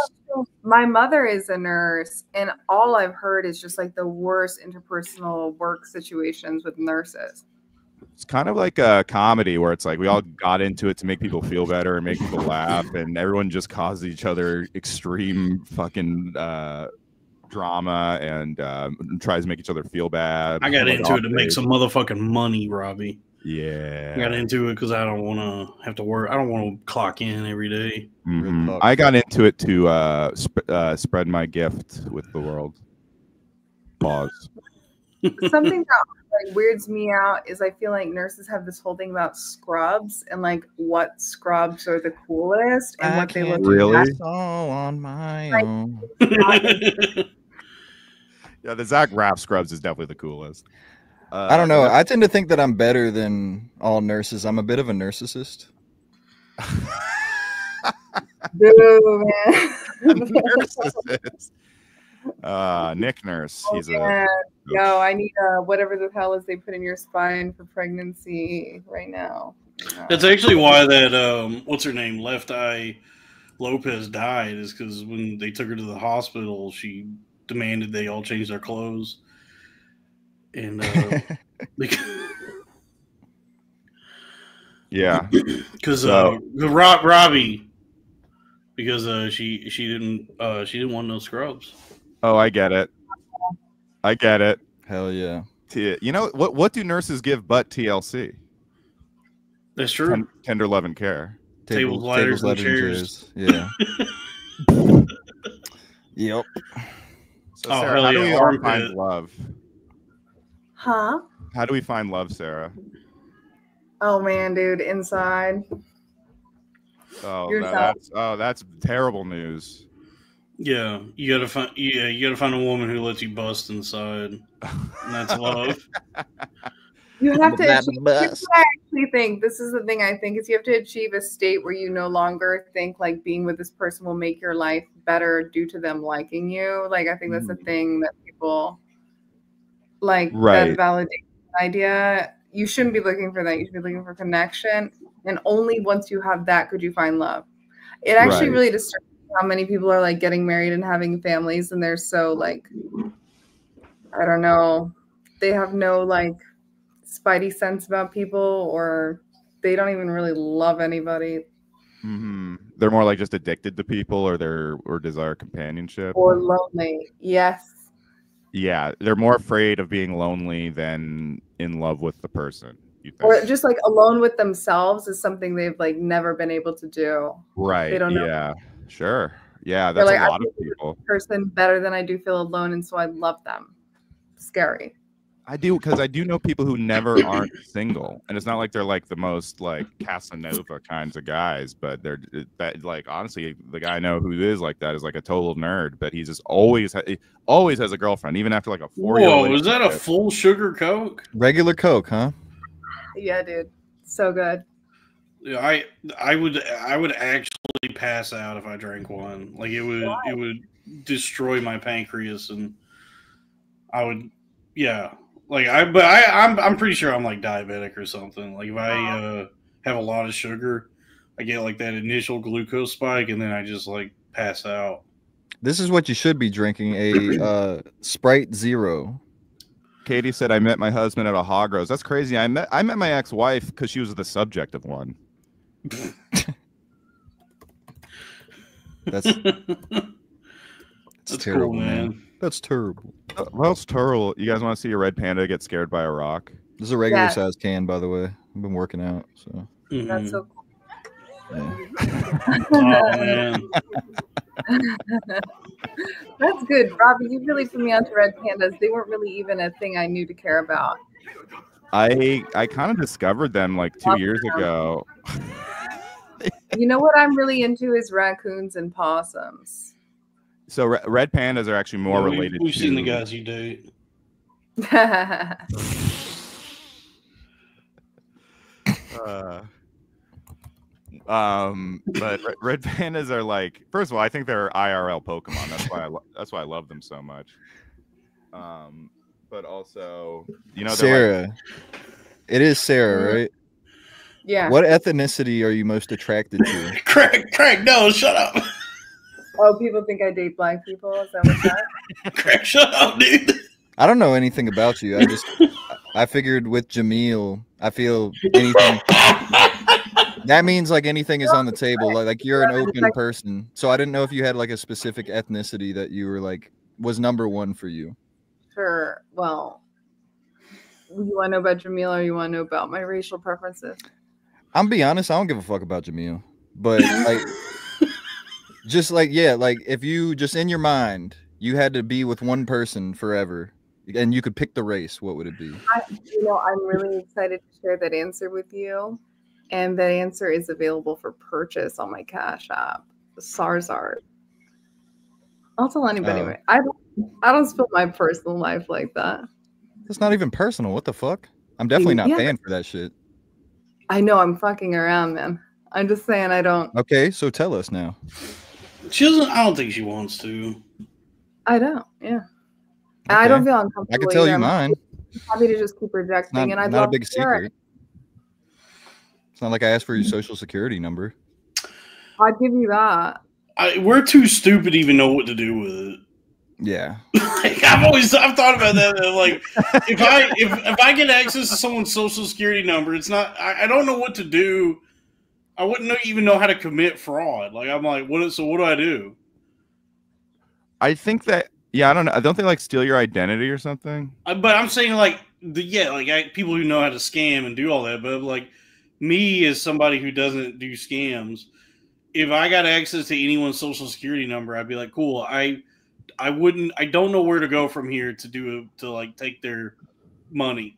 S1: My mother is a nurse, and all I've heard is just like the worst interpersonal work situations with nurses.
S2: It's kind of like a comedy where it's like we all got into it to make people feel better and make people laugh, and everyone just causes each other extreme fucking drama and tries to make each other feel bad.
S4: I got into it to make some motherfucking money, Robbie.
S2: Yeah,
S4: I got into it because I don't want to have to work. I don't want to clock in every day.
S2: Mm-hmm. I got into it to spread my gift with the world. Pause.
S1: something that like weirds me out is I feel like nurses have this whole thing about scrubs and like what scrubs are the coolest and what they look
S2: really
S6: all on my
S1: like,
S6: own.
S2: Yeah, the Zach Raff scrubs is definitely the coolest.
S6: I don't know. I tend to think that I'm better than all nurses. I'm a bit of a narcissist.
S1: Boo, man.
S2: Narcissist. Nick Nurse. He's
S1: Yo, I need whatever the hell is they put in your spine for pregnancy right now.
S4: That's actually why that what's her name, Left Eye Lopez died, is because when they took her to the hospital, she demanded they all change their clothes. And
S2: yeah,
S4: because Robbie, because she didn't want no scrubs.
S2: Oh, I get it.
S6: Hell yeah.
S2: You know what do nurses give but TLC?
S4: That's true.
S2: Tender love and care.
S4: Tables, ladders, and chairs.
S6: Yeah. Yep.
S2: So Sarah, how do we all find love?
S1: Huh?
S2: How do we find love, Sarah?
S1: Oh man, dude, inside.
S2: Oh, that's terrible news.
S4: Yeah, you gotta find a woman who lets you bust inside. And that's love.
S1: You have to achieve, I actually think this is the thing I think is you have to achieve a state where you no longer think like being with this person will make your life better due to them liking you. Like I think that's the thing that people like that validation idea. You shouldn't be looking for that. You should be looking for connection. And only once you have that could you find love. It actually really disturbs me how many people are like getting married and having families and they're so like I don't know. They have no like spidey sense about people or they don't even really love anybody.
S2: Mm-hmm. They're more like just addicted to people or desire companionship.
S1: Or lonely. Yes.
S2: Yeah, they're more afraid of being lonely than in love with the person. You think.
S1: Or just like alone with themselves is something they've like never been able to do.
S2: Right.
S1: They don't know.
S2: Yeah. Sure. Yeah, that's like, a lot of people.
S1: Person better than I do feel alone, and so I love them. Scary.
S2: I do because I do know people who never aren't single, and it's not like they're like the most like Casanova kinds of guys, but they're that like honestly, the guy I know who is like that is like a total nerd, but he's just always has a girlfriend, even after like a 4-year.
S4: Whoa, is that a full sugar Coke?
S6: Regular Coke, huh?
S1: Yeah, dude, so good.
S4: Yeah, I would actually pass out if I drank one. Like it would destroy my pancreas, and I would Like I'm pretty sure I'm like diabetic or something. Like if I have a lot of sugar, I get like that initial glucose spike, and then I just like pass out.
S6: This is what you should be drinking: a Sprite Zero.
S2: Katie said, "I met my husband at a hog roast." That's crazy. I met my ex-wife because she was the subject of one.
S6: That's
S4: cool,
S6: terrible,
S4: man.
S6: That's terrible.
S2: Well, it's terrible. You guys want to see a red panda get scared by a rock?
S6: This is a regular size can, by the way. I've been working out, so.
S1: That's so cool.
S6: Yeah.
S4: Oh man.
S1: That's good, Robbie. You really put me onto red pandas. They weren't really even a thing I knew to care about.
S2: I kind of discovered them like 2 years ago.
S1: You know what I'm really into is raccoons and possums.
S2: So red pandas are actually more related.
S4: We've seen the guys you date.
S2: But red pandas are like, first of all, I think they're IRL Pokemon. That's why I love them so much. But also, you know,
S6: Sarah. It is Sarah, right?
S1: Yeah.
S6: What ethnicity are you most attracted to?
S4: Craig, no, shut up.
S1: Oh, people think I date black people. Is that what's that?
S4: Craig, shut up, dude.
S6: I don't know anything about you. I figured with Jamil, I feel anything. That means like anything is on the table. Like you're an open person. So I didn't know if you had like a specific ethnicity that you were like was number one for you.
S1: Sure. Well, you want to know about Jamil or you want to know about my racial preferences?
S6: I'm be honest, I don't give a fuck about Jamil. But like just like, yeah, like if you just in your mind, you had to be with one person forever, and you could pick the race, what would it be?
S1: I'm really excited to share that answer with you. And that answer is available for purchase on my Cash App. Sarzard. I'll tell anybody.
S6: Oh.
S1: I don't spill my personal life like that.
S6: It's not even personal. What the fuck? I'm definitely not paying for that shit. I
S1: know, I'm fucking around, man. I'm just saying I don't.
S6: Okay, so tell us now.
S4: She doesn't. I don't think she wants to.
S1: I don't. Yeah.
S6: Okay.
S1: I don't feel uncomfortable.
S6: I can tell you mine.
S1: I'm happy to just keep rejecting, and I'd
S6: not
S1: love
S6: a big
S1: to hear
S6: secret. It's not like I asked for your social security number.
S1: I'd give you that.
S4: We're too stupid to even know what to do with it.
S6: Yeah.
S4: Like, I've thought about that. Like, if I get access to someone's social security number, it's not. I don't know what to do. I wouldn't even know how to commit fraud. Like, I'm like, what do I do?
S2: I think that. Yeah, I don't know. I don't think like steal your identity or something.
S4: But I'm saying like people who know how to scam and do all that. But like me as somebody who doesn't do scams, if I got access to anyone's social security number, I'd be like, cool. I don't know where to go from here to take their money.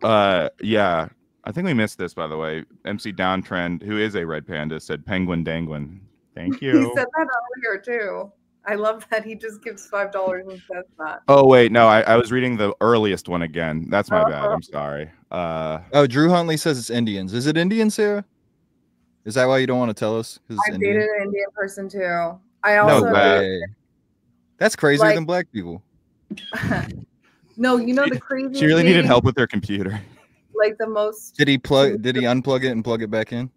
S2: Yeah. I think we missed this, by the way. MC Downtrend, who is a red panda, said penguin danguin. Thank you.
S1: He said that earlier too. I love that he just gives $5 and says that.
S2: Oh wait, no, I was reading the earliest one again. That's my bad. I'm sorry.
S6: Drew Huntley says it's Indians. Is it Indian, Sarah? Is that why you don't want to tell us?
S1: I dated an Indian person too. I also
S6: no way. That's crazier than black people.
S1: No, you know the crazy.
S2: She really needed help with her computer.
S1: Like the most.
S6: Did he unplug it and plug it back in?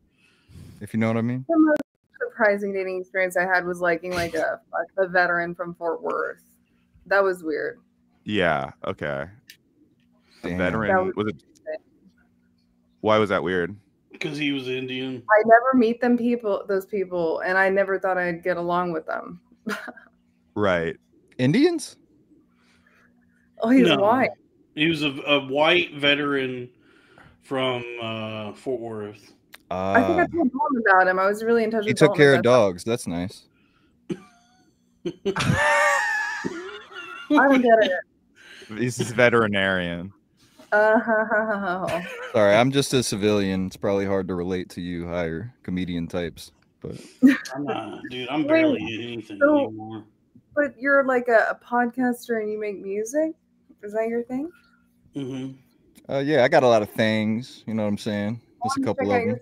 S6: If you know what I mean.
S1: The most surprising dating experience I had was liking like a veteran from Fort Worth. That was weird.
S2: Yeah. Okay.
S6: Damn.
S2: A veteran was it? Why was that weird?
S4: Because he was Indian.
S1: I never meet those people, and I never thought I'd get along with them.
S2: Right.
S6: Indians?
S1: Oh, he's white.
S4: He was a white veteran from Fort Worth.
S1: I think I told Dalton about him. I was really in touch with
S6: He took care of dogs. That's nice.
S1: I don't get it.
S2: He's a veterinarian.
S6: Sorry, I'm just a civilian. It's probably hard to relate to you higher comedian types, but
S4: I'm not, dude. I'm barely anything anymore.
S1: But you're like a podcaster and you make music. Is that your thing?
S4: Mm-hmm.
S6: Yeah, I got a lot of things. You know what I'm saying? Just a couple of them.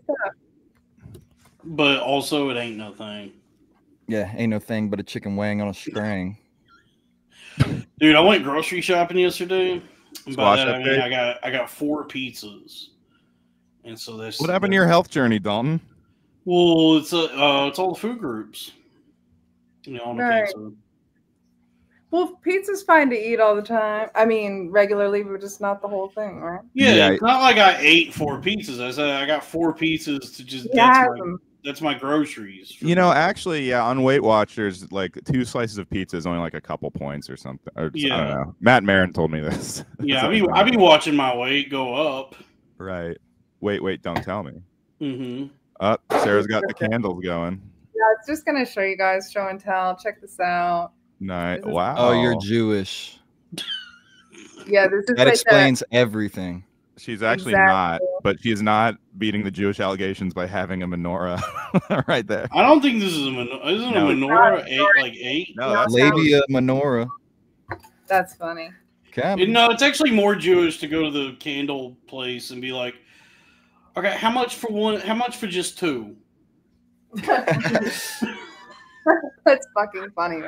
S4: But also, it ain't no thing.
S6: Yeah, ain't no thing but a chicken wing on a string.
S4: Dude, I went grocery shopping yesterday. By that, I mean,
S2: update?
S4: I got 4 pizzas, and so this.
S2: What happened to your health journey, Dalton?
S4: Well, it's all the food groups. You know, on the pizza.
S1: Well, pizza's fine to eat all the time. I mean, regularly, but just not the whole thing, right?
S4: Yeah, it's not like I ate 4 pizzas. I said I got 4 pizzas to just. That's my groceries.
S2: You know, actually, yeah, on Weight Watchers, like 2 slices of pizza is only like a couple points or something. Or just, I don't know. Matt Marin told me this.
S4: Yeah, I be watching my weight go up.
S2: Right. Wait, don't tell me.
S4: Mm-hmm.
S2: Sarah's got the candles going.
S1: Yeah, it's just gonna show you guys show and tell. Check this out.
S2: Nice. Wow.
S6: Oh, you're Jewish.
S1: Yeah, this is
S6: that explains everything.
S2: She's actually not, but she's not beating the Jewish allegations by having a menorah right there.
S4: I don't think this is a menorah. Isn't a menorah 8?
S2: No, that's
S6: labia menorah.
S1: That's funny.
S4: No, it's actually more Jewish to go to the candle place and be like, okay, how much for one? How much for just 2?
S1: That's fucking funny.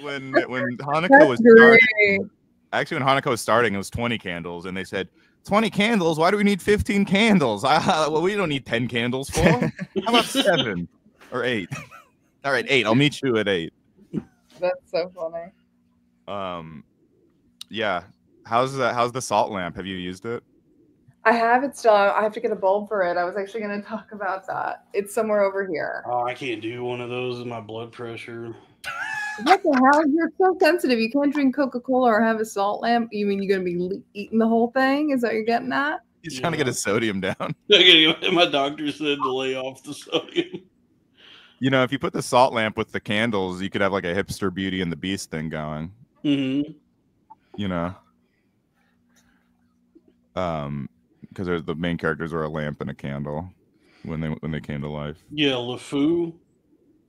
S2: when Hanukkah was starting, actually when Hanukkah was starting, it was 20 candles, and they said 20 candles. Why do we need 15 candles? Well, we don't need 10 candles for. How about 7 or 8? All right, 8. I'll meet you at 8.
S1: That's so funny.
S2: Yeah. How's the salt lamp? Have you used it?
S1: I have it still. I have to get a bulb for it. I was actually going to talk about that. It's somewhere over here.
S4: Oh, I can't do one of those with my blood pressure.
S1: What the hell? You're so sensitive. You can't drink Coca-Cola or have a salt lamp. You mean you're going to be eating the whole thing? Is that what you're getting at?
S2: He's trying to get his sodium down.
S4: My doctor said to lay off the sodium.
S2: You know, if you put the salt lamp with the candles, you could have like a hipster Beauty and the Beast thing going.
S4: Mm-hmm.
S2: You know, because the main characters are a lamp and a candle when they came to life.
S4: Yeah, LeFou.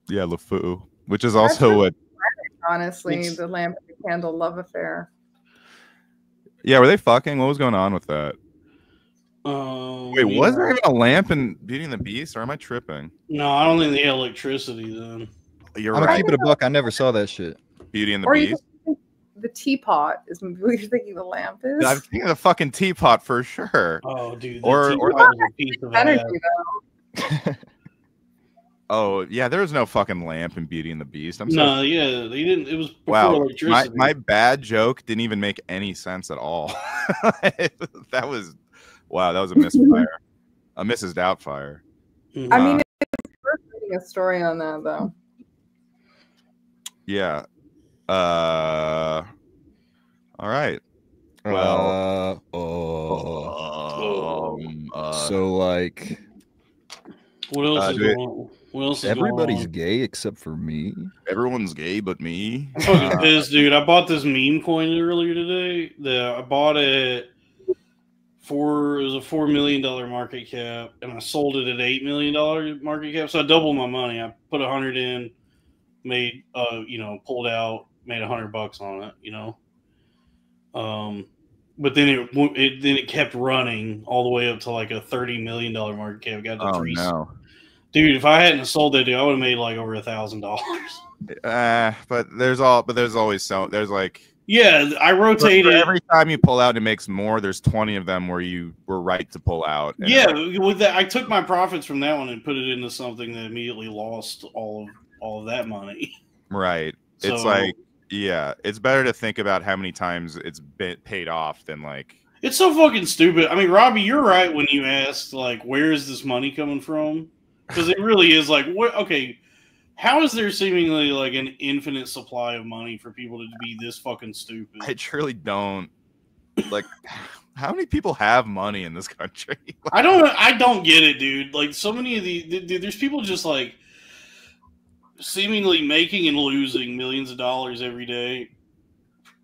S2: Yeah, LeFou, which is also what.
S1: Honestly, the lamp and the candle love affair.
S2: Yeah, were they fucking? What was going on with that? Wait, was there even a lamp in Beauty and the Beast, or am I tripping?
S4: No, I don't think they had electricity then.
S2: You're
S6: I'm
S2: right.
S6: gonna keep it a buck. I never saw that shit.
S2: Beauty and the
S1: Or
S2: Beast.
S1: The teapot is what you're thinking the lamp is.
S2: I'm thinking the fucking teapot for sure.
S4: Oh, dude.
S2: Or
S4: was a piece of
S1: energy
S4: ass.
S1: though.
S2: Oh yeah, there was no fucking lamp in Beauty and the Beast.
S4: No, yeah, they didn't. It was before
S2: wow.
S4: electricity.
S2: My bad joke didn't even make any sense at all. That was a misfire, a Mrs. Doubtfire.
S1: I mean, it's worth reading a story on that though.
S2: Yeah. All right. Well.
S6: So like.
S4: What else is going on? What else is
S6: everybody's
S4: going on?
S6: gay except for me.
S2: Everyone's gay but me.
S4: I'm fucking pissed, dude. I bought this meme coin earlier today. I bought it for it was a $4 million market cap, and I sold it at $8 million market cap. So I doubled my money. I put 100 in, made pulled out, made $100 on it. But then it kept running all the way up to like a $30 million market cap. Got to three.
S2: No.
S4: Dude, if I hadn't sold that, dude, I would have made like over $1,000.
S2: But there's always there's like
S4: yeah, I rotated
S2: every time you pull out and it makes more. There's 20 of them where you were right to pull out.
S4: Yeah, with that, I took my profits from that one and put it into something that immediately lost all of that money.
S2: Right.
S4: So,
S2: it's like it's better to think about how many times it's been paid off than like.
S4: It's so fucking stupid. I mean, Robbie, you're right when you asked like, where is this money coming from? Because it really is like, what? Okay, how is there seemingly like an infinite supply of money for people to be this fucking stupid?
S2: I truly don't. Like, how many people have money in this country?
S4: I don't get it, dude. Like, so many of dude, there's people just like seemingly making and losing millions of dollars every day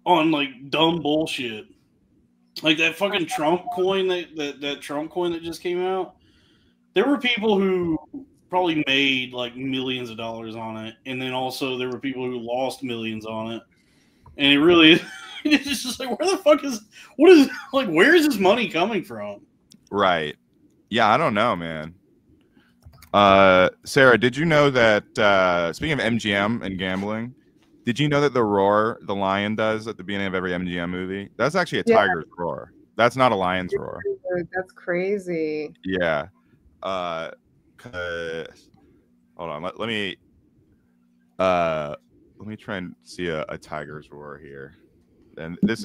S4: on like dumb bullshit. Like that fucking Trump coin that Trump coin that just came out. There were people who probably made like millions of dollars on it, and then also there were people who lost millions on it. And it really, it's just like, where is this money coming from?
S2: Right. Yeah, I don't know, man. Sarah, did you know that speaking of MGM and gambling, did you know that the roar the lion does at the beginning of every MGM movie? That's actually a tiger's roar. That's not a lion's roar.
S1: That's crazy.
S2: Yeah. Hold on. Let me try and see a tiger's roar here. And this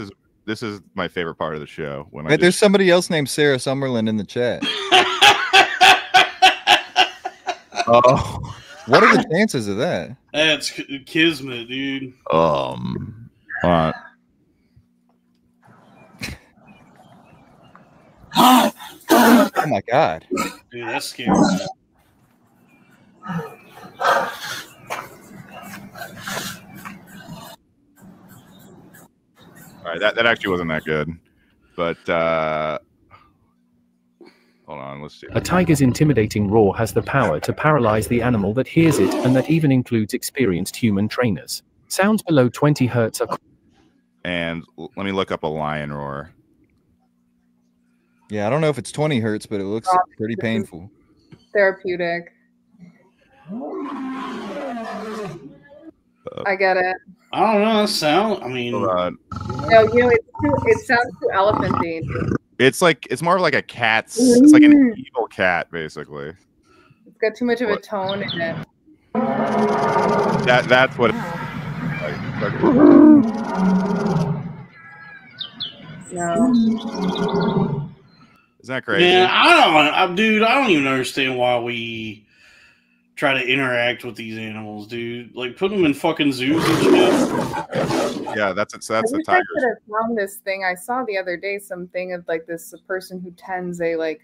S2: is my favorite part of the show.
S6: There's somebody else named Sarah Summerlin in the chat.
S2: Oh,
S6: what are the chances of that?
S4: That's kismet, dude.
S2: Oh
S6: my god,
S4: dude, that's scary.
S2: All right, that actually wasn't that good, but hold on, let's see.
S7: A tiger's intimidating roar has the power to paralyze the animal that hears it, and that even includes experienced human trainers. Sounds below 20 hertz are...
S2: And let me look up a lion roar.
S6: Yeah, I don't know if it's 20 hertz, but it looks pretty painful.
S1: Therapeutic. I get it.
S4: I don't know. I mean,
S1: no, it sounds too elephant-y.
S2: It's more of like a cat's. It's like an evil cat, basically.
S1: It's got too much of a tone in it.
S2: That's what.
S1: No.
S2: Isn't that crazy?
S4: Yeah, I don't even understand why we try to interact with these animals, dude. Like, put them in fucking zoos and shit.
S2: Yeah, that's the tiger.
S1: I could have found this thing I saw the other day. Something of like this person who tends a like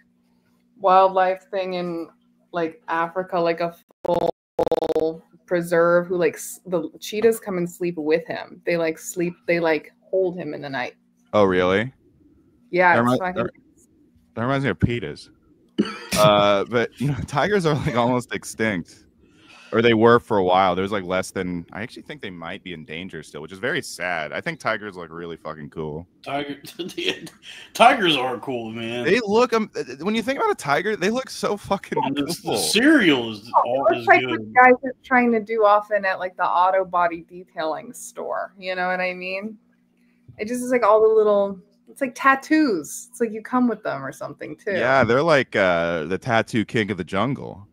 S1: wildlife thing in like Africa, like a full preserve who like the cheetahs come and sleep with him. They like sleep. They like hold him in the night.
S2: Oh, really?
S1: Yeah,
S2: that reminds me of PETAs. But tigers are like almost extinct, or they were for a while. There's like less than. I actually think they might be in danger still, which is very sad. I think tigers look really fucking cool.
S4: Tigers are cool, man.
S2: They look. When you think about a tiger, they look so fucking cool.
S4: The cereal is always
S1: like
S4: good.
S1: What guys are trying to do often at like the auto body detailing store. You know what I mean? It just is like all the little. It's like tattoos. It's like you come with them or something too.
S2: Yeah, they're like the tattoo king of the jungle,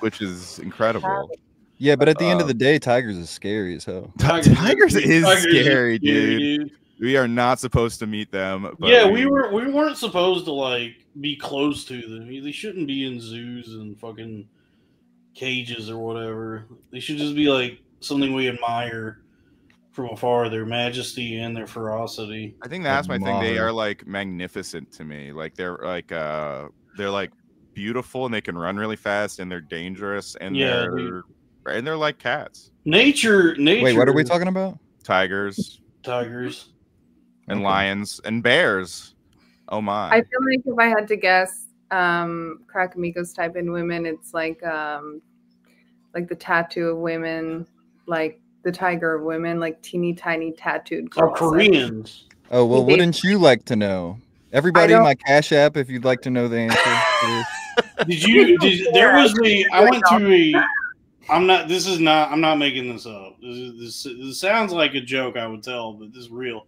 S2: which is incredible.
S6: Yeah, but at the end of the day, tigers is scary as hell.
S2: Tigers is scary, dude. We are not supposed to meet them. But
S4: yeah, we weren't supposed to like be close to them. They shouldn't be in zoos and fucking cages or whatever. They should just be like something we admire from afar, their majesty and their ferocity.
S2: I think that's my thing. They are like magnificent to me. Like they're like beautiful and they can run really fast and they're dangerous and they're like cats.
S4: Nature.
S6: Wait, what are we talking about?
S2: Tigers. And lions and bears. Oh my.
S1: I feel like if I had to guess, Crack Amigos type in women, it's like the tattoo of women, like the tiger of women, like teeny tiny tattooed girls.
S4: Or Koreans.
S6: Oh, well, wouldn't you like to know? Everybody in my Cash App, if you'd like to know the answer.
S4: There was I went to a, I'm not making this up. This sounds like a joke I would tell, but this is real.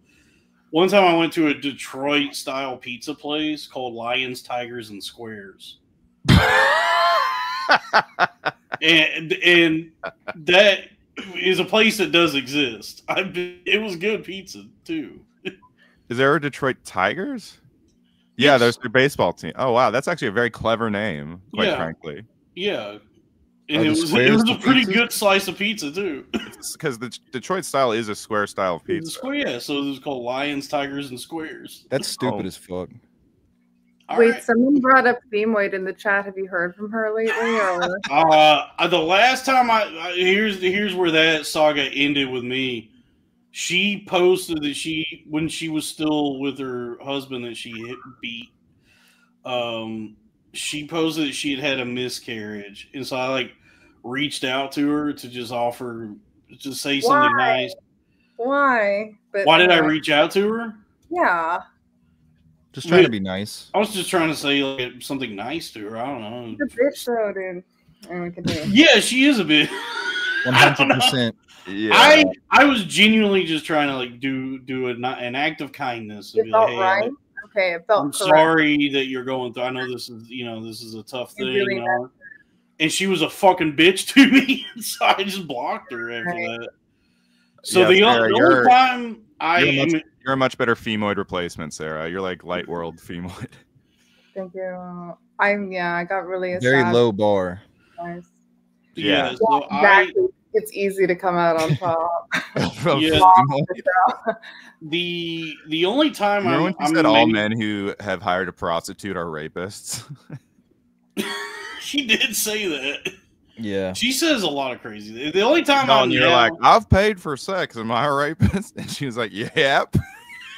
S4: One time I went to a Detroit style pizza place called Lions, Tigers, and Squares. and that is a place that does exist. It was good pizza too.
S2: Is there a Detroit Tigers? Yeah, there's their baseball team. Oh wow, that's actually a very clever name, quite frankly.
S4: Yeah. And it was a pretty good slice of pizza too.
S2: Because the Detroit style is a square style of pizza.
S4: Yeah, so it was called Lions, Tigers, and Squares.
S6: That's stupid as fuck.
S1: Wait, someone brought up Femoid in the chat. Have you heard from her lately? Or
S4: the last time here's where that saga ended with me. She posted that when she was still with her husband that she beat. She posted that she had a miscarriage, and so I reached out to her to just say something nice.
S1: Why?
S4: Why did I reach out to her?
S1: Yeah.
S6: Just trying to be nice.
S4: I was just trying to say something nice to her. I don't know.
S1: She's a bitch, though, dude. And we can do it.
S4: Yeah, she is a bitch.
S6: 100%.
S2: Yeah.
S4: I was genuinely just trying to do an act of kindness.
S1: And be like, hey, right? Okay, it felt
S4: I'm
S1: correct.
S4: Sorry that you're going through. I know this is a tough thing. Really and she was a fucking bitch to me, so I just blocked her after that. So the only time
S2: you're a much better Femoid replacement, Sarah. You're like Light World Femoid.
S1: Thank you. I got really
S6: very low bar.
S1: Nice.
S4: Yeah, so
S1: exactly. It's easy to come out on top.
S4: The only time
S2: when you said all men who have hired a prostitute are rapists.
S4: She did say that.
S6: Yeah.
S4: She says a lot of crazy. The only time
S2: you're like, I've paid for sex. Am I a rapist? And she was like, yep.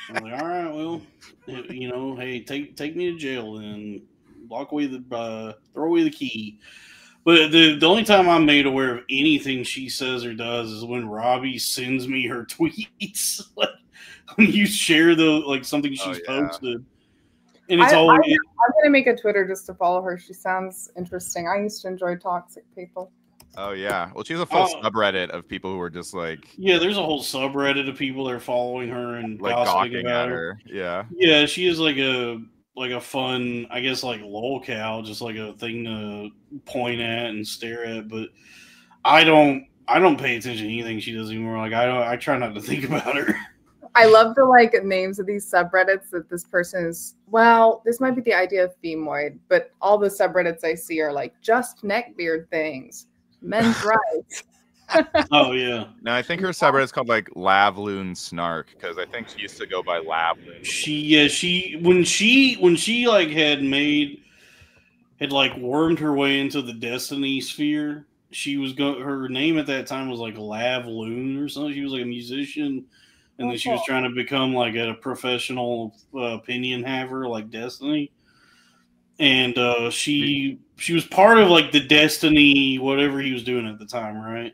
S4: I'm like, all right, well, hey, take me to jail and throw away the key. But the only time I'm made aware of anything she says or does is when Robbie sends me her tweets. When you share something she's posted. And it's
S1: I'm gonna make a Twitter just to follow her. She sounds interesting. I used to enjoy toxic people.
S2: Oh yeah. Well, she has a full subreddit of people who are just like.
S4: Yeah, there's a whole subreddit of people that are following her and
S2: gossiping about her. Yeah.
S4: Yeah, she is like a fun, I guess, lolcow, just like a thing to point at and stare at. But I don't pay attention to anything she does anymore. I try not to think about her.
S1: I love the names of these subreddits that this person is. Well, this might be the idea of Femoid, but all the subreddits I see are just neckbeard things, men's rights.
S4: Oh yeah.
S2: No, I think her subreddit is called Lavloon Snark because I think she used to go by Lavloon.
S4: When she had wormed her way into the Destiny sphere. she was her name at that time was like Lav Loon or something. She was like a musician, and then she was trying to become like a professional opinion haver like Destiny. And she was part of like the Destiny whatever he was doing at the time, right?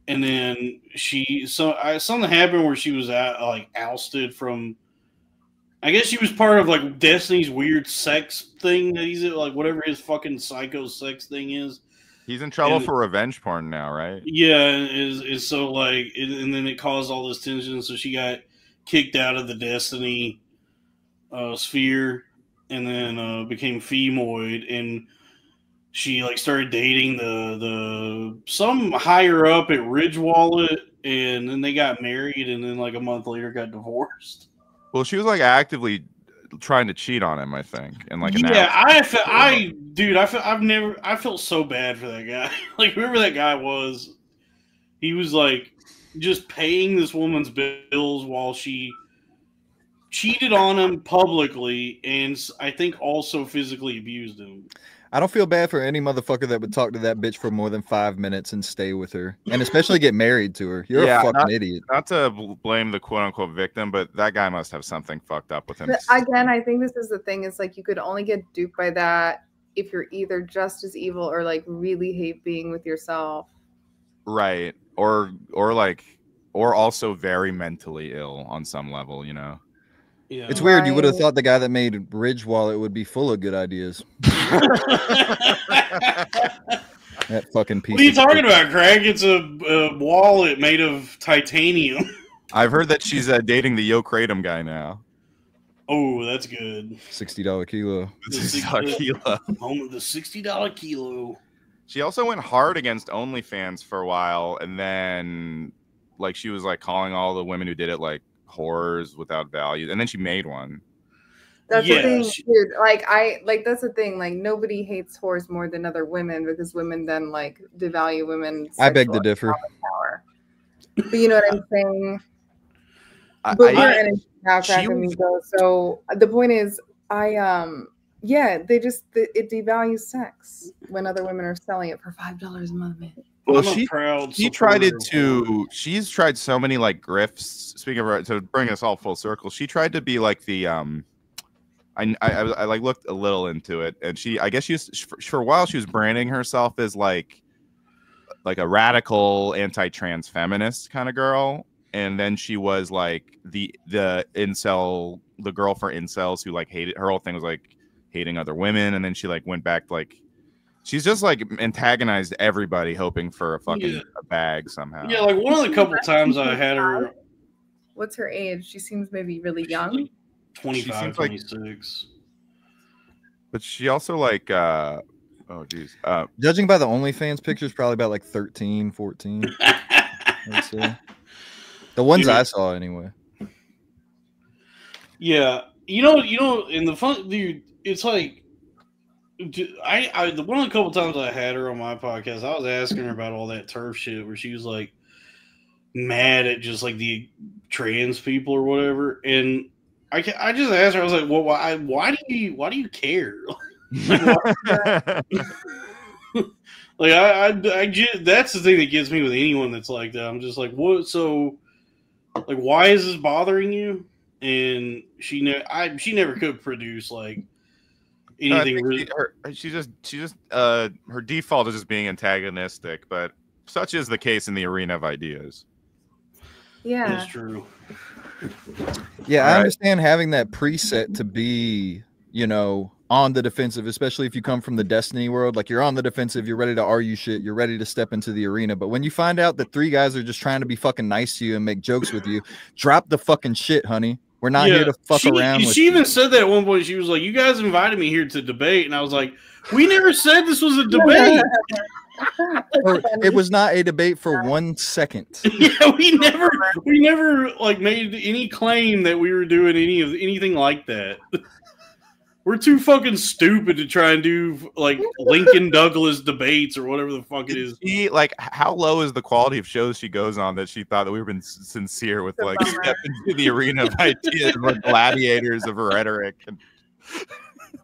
S4: And then something happened where she was ousted from. I guess she was part of like Destiny's weird sex thing that he's like whatever his fucking psycho sex thing is.
S2: He's in trouble for revenge porn now, right?
S4: Yeah, is so like, and then it caused all this tension. So she got kicked out of the Destiny sphere, and then became femoid, and she like started dating the some higher up at Ridge Wallet, and then they got married, and then like a month later got divorced.
S2: Well, she was like actively trying to cheat on him, I think, and like
S4: I felt so bad for that guy. Like whoever that guy was, he was like just paying this woman's bills while she cheated on him publicly, and I think also physically abused him.
S6: I don't feel bad for any motherfucker that would talk to that bitch for more than 5 minutes and stay with her, and especially get married to her. You're a fucking idiot.
S2: Not to blame the quote-unquote victim, but that guy must have something fucked up with him.
S1: But again, I think this is the thing. It's like you could only get duped by that if you're either just as evil or like really hate being with yourself.
S2: Right. Or also very mentally ill on some level, you know?
S4: Yeah.
S6: It's weird. You would have thought the guy that made Ridge Wallet would be full of good ideas. That fucking piece.
S4: What are you talking about, Craig? It's a wallet made of titanium.
S2: I've heard that she's dating the Yo Kratom guy now.
S4: Oh, that's good.
S6: $60 kilo.
S2: $60 kilo.
S4: The $60 kilo.
S2: She also went hard against OnlyFans for a while, and then like she was like calling all the women who did it like whores without value, and then she made one.
S1: That's the thing, dude. That's the thing. Like nobody hates whores more than other women because women then like devalue women.
S6: I beg to differ.
S1: Power. But you know what I'm saying. But we're in a now, Amico. So the point is, it devalues sex when other women are selling it for $5 a month.
S2: Well, she's tried so many like grifts. Speaking of her, to bring us all full circle, she tried to be like the I like looked a little into it, and I guess she was, for a while she was branding herself as like a radical anti-trans feminist kind of girl, and then she was like the incel, the girl for incels who like hated, her whole thing was like hating other women, and then she like went back to like. She's just like antagonized everybody, hoping for a fucking a bag somehow.
S4: Yeah, like one of the couple times I had her.
S1: What's her age? She seems maybe really young.
S4: Like 25, 26.
S2: But she also like, oh geez.
S6: Judging by the OnlyFans pictures, probably about like 13, 14. I'd say. The ones I saw anyway.
S4: Yeah, you know, and the fun, dude, it's like. One of the couple times I had her on my podcast, I was asking her about all that turf shit where she was like mad at just like the trans people or whatever, and I just asked her, I was like, well, why do you care? That's the thing that gets me with anyone that's like that. I'm just like, what? So, like, why is this bothering you? And she never could produce like. Anything really...
S2: her default is just being antagonistic, but such is the case in the arena of ideas.
S1: Yeah,
S4: that's true.
S6: Yeah, I understand having that preset to be, you know, on the defensive, especially if you come from the Destiny world. Like you're on the defensive, you're ready to argue shit, you're ready to step into the arena. But when you find out that 3 guys are just trying to be fucking nice to you and make jokes with you, drop the fucking shit, honey. We're not here to fuck around.
S4: She even said that at one point. She was like, "You guys invited me here to debate," and I was like, "We never said this was a debate."
S6: It was not a debate for 1 second.
S4: Yeah, we never like made any claim that we were doing anything like that. We're too fucking stupid to try and do like Lincoln Douglas debates or whatever the fuck it is.
S2: Like, how low is the quality of shows she goes on that she thought that we were being sincere with like step into the arena of ideas, like gladiators of rhetoric? And,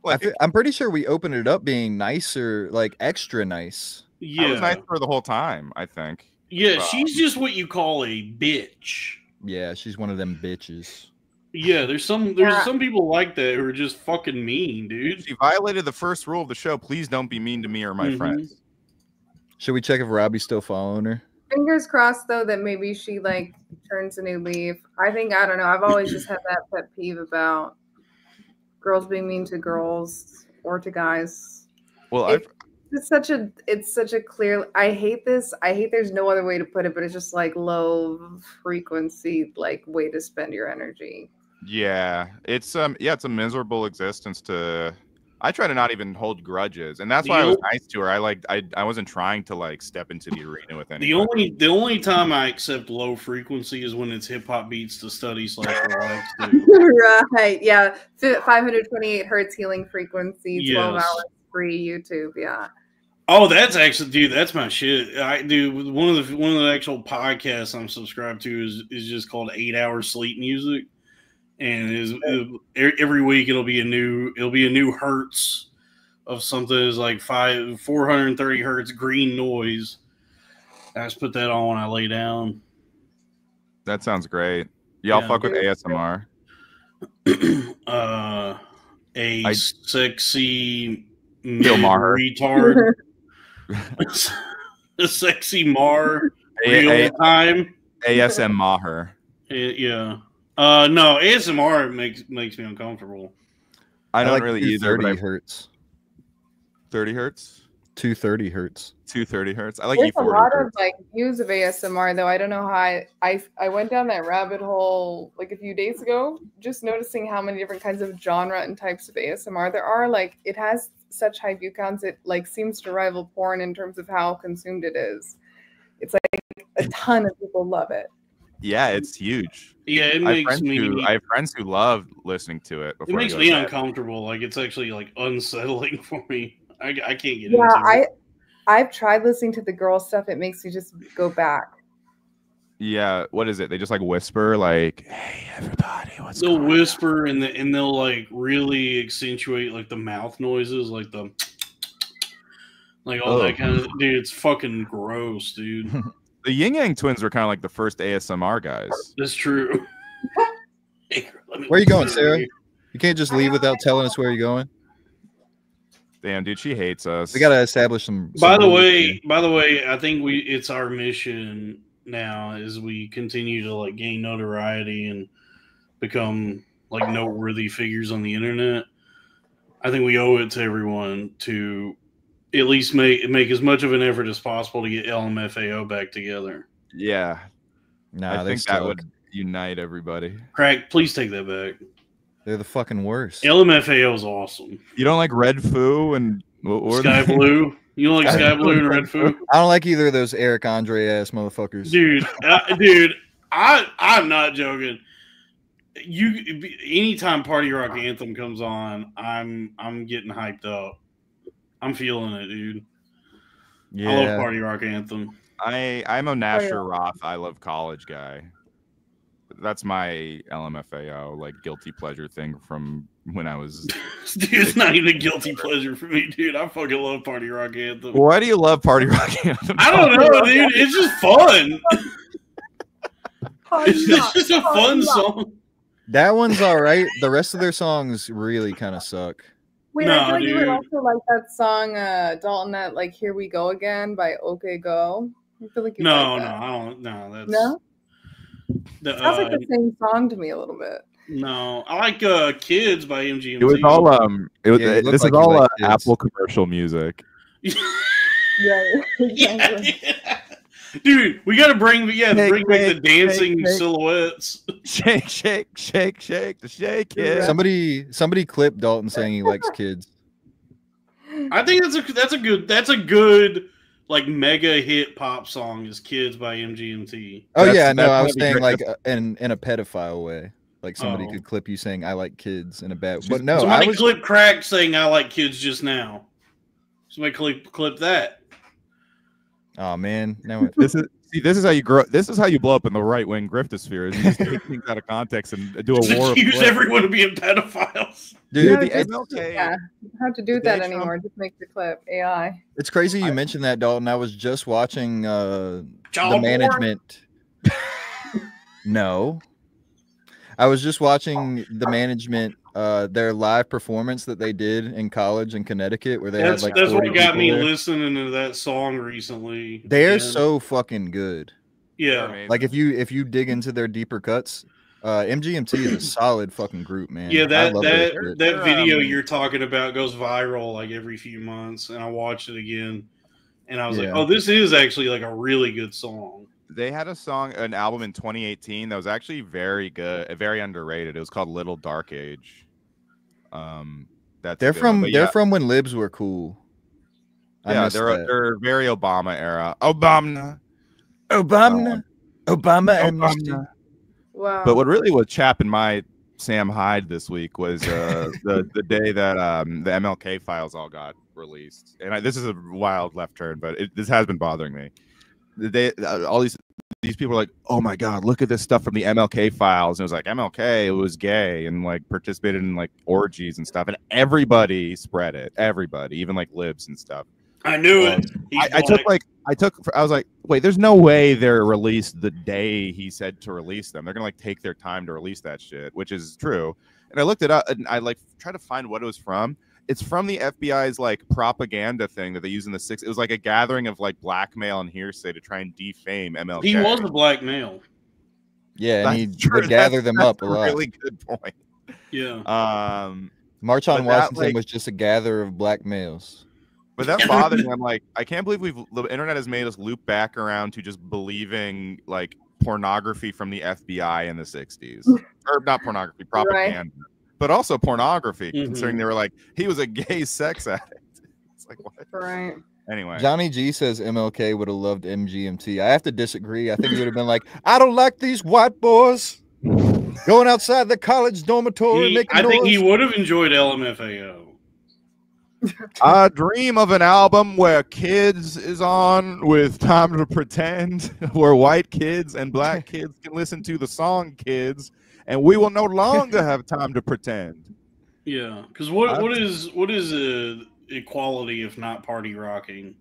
S6: like, I'm pretty sure we opened it up being nicer, like extra nice.
S4: Yeah,
S2: I was nice to her the whole time, I think.
S4: Yeah, she's just what you call a bitch.
S6: Yeah, she's one of them bitches.
S4: Yeah, there's some people like that who are just fucking mean, dude.
S2: She violated the first rule of the show. Please don't be mean to me or my friends.
S6: Should we check if Robbie's still following her?
S1: Fingers crossed, though, that maybe she like turns a new leaf. I don't know. I've always just had that pet peeve about girls being mean to girls or to guys.
S2: Well,
S1: it's such a clear. I hate this. I hate. There's no other way to put it, but it's just like low frequency, like way to spend your energy.
S2: Yeah, it's a miserable existence to. I try to not even hold grudges, and that's why I was nice to her. I wasn't trying to like step into the arena with anything.
S4: The only time I accept low frequency is when it's hip hop beats to study / relax.
S1: Right? Yeah, 528 hertz healing frequency, 12 hours free YouTube. Yeah.
S4: Oh, that's actually, dude, that's my shit. One of the actual podcasts I'm subscribed to is just called 8 Hour Sleep Music. And every week it'll be a new hertz of something that's like 430 hertz green noise. I just put that on when I lay down.
S2: That sounds great. Y'all fuck with ASMR.
S4: Sexy
S2: retard.
S4: A sexy Mar real time.
S2: ASM Maher.
S4: Yeah. No, ASMR makes me uncomfortable.
S2: I don't really either.
S6: 30 hertz.
S2: 30 hertz?
S6: 230 hertz.
S2: 230 hertz. I like
S1: There's
S2: E40
S1: a lot
S2: hertz.
S1: of like views of ASMR though. I don't know how I went down that rabbit hole like a few days ago, just noticing how many different kinds of genre and types of ASMR there are. Like it has such high view counts, it like seems to rival porn in terms of how consumed it is. It's like a ton of people love it.
S2: Yeah, it's huge.
S4: Yeah, it makes me.
S2: I have friends who love listening to it.
S4: It makes me uncomfortable. Like it's actually like unsettling for me. I can't get into it.
S1: I've tried listening to the girl stuff. It makes me just go back.
S2: Yeah, what is it? They just like whisper, like, "Hey, everybody, what's
S4: They'll
S2: going
S4: whisper on? And they'll like really accentuate like the mouth noises, like the like all that kind of. Dude, it's fucking gross, dude.
S2: The Yin Yang Twins were kind of like the first ASMR guys.
S4: That's true.
S6: Where are you going, Sarah? You can't just leave without telling us where you're going.
S2: Damn, dude, she hates us.
S6: We gotta establish some.
S4: By the way, I think it's our mission now as we continue to like gain notoriety and become like noteworthy figures on the internet. I think we owe it to everyone to at least make as much of an effort as possible to get LMFAO back together.
S2: Yeah.
S6: Nah,
S2: I think that would unite everybody.
S4: Craig, please take that back.
S6: They're the fucking worst.
S4: LMFAO is awesome.
S2: You don't like Red Foo and
S4: Sky Blue? You don't like Sky Blue and Red Foo?
S6: I don't like either of those Eric Andre ass motherfuckers.
S4: Dude, I'm not joking. Anytime Party Rock Anthem comes on, I'm getting hyped up. I'm feeling it, dude. Yeah. I love Party Rock Anthem.
S2: I'm a Nasher Roth I Love College guy. That's my LMFAO, like guilty pleasure thing from when I was.
S4: Dude, it's not even a guilty pleasure for me, dude. I fucking love Party Rock Anthem.
S2: Why do you love Party Rock Anthem?
S4: I don't know, dude. It's just fun. It's just a fun song.
S6: That one's all right. The rest of their songs really kind of suck.
S1: Wait, I feel like you would also like that song, Dalton, that like "Here We Go Again" by OK Go. I feel like
S4: I don't. No, that's
S1: no. Sounds like the same song to me a little bit.
S4: No, I like "Kids" by MGMT.
S2: It was all this is all Apple commercial music.
S1: Yeah.
S4: Dude, we gotta bring back the dancing silhouettes.
S2: Shake the shake it.
S6: Somebody clip Dalton saying he likes Kids.
S4: I think that's a good like mega hit pop song is "Kids" by MGMT.
S6: Oh yeah, no, I was saying like in a pedophile way. Like somebody could clip you saying I like kids in a bad. But no,
S4: somebody clip Crack saying I like kids just now. Somebody clip that.
S6: Oh man, now
S2: this is See, this is how you grow. This is how you blow up in the right wing griftosphere. You just take things out of context and do a war.
S4: Accuse everyone of being pedophiles.
S6: Dude,
S1: Yeah, how to do that anymore? Just make the clip AI.
S6: It's crazy you mentioned that, Dalton. I was just watching the
S4: Child
S6: management. No, I was just watching the management. Their live performance that they did in college in Connecticut, where they had like
S4: that's what got me
S6: there.
S4: listening to that song recently.
S6: They're so fucking good.
S4: Yeah,
S6: like if you dig into their deeper cuts, MGMT is a solid fucking group, man.
S4: Yeah, that video you're talking about goes viral like every few months, and I watched it again, and I was like, oh, this is actually like a really good song.
S2: They had an album in 2018 that was actually very good, very underrated. It was called Little Dark Age.
S6: They're from when libs were cool.
S2: They're very Obama era. Obama.
S1: Wow.
S2: But what really was chapping my Sam Hyde this week was the day that the MLK files all got released. And this is a wild left turn, but this has been bothering me. The day all these people are like, oh my god, look at this stuff from the MLK files, and it was like MLK was gay and like participated in like orgies and stuff, and everybody spread it. Everybody, even like libs and stuff.
S4: I knew it.
S2: I was like, wait, there's no way they're released the day he said to release them. They're gonna like take their time to release that shit, which is true. And I looked it up and I like tried to find what it was from. It's from the FBI's like propaganda thing that they use in the 60s. It was like a gathering of like blackmail and hearsay to try and defame MLK.
S4: He was a black male.
S6: Yeah, and he would gather them up a lot.
S2: Really good point.
S4: Yeah.
S6: March on Washington was just a gather of black males.
S2: But that bothered me. I'm like, I can't believe the internet has made us loop back around to just believing like pornography from the FBI in the 60s. Or not pornography, propaganda. Right. But also pornography, considering they were like, he was a gay sex addict. It's like, what?
S1: Right.
S2: Anyway.
S6: Johnny G says MLK would have loved MGMT. I have to disagree. I think he would have been like, I don't like these white boys going outside the college dormitory making noise.
S4: I think he would have enjoyed LMFAO.
S2: I dream of an album where kids is on with Time to Pretend, where white kids and black kids can listen to the song Kids, and we will no longer have time to pretend.
S4: Yeah, because what is equality if not party rocking?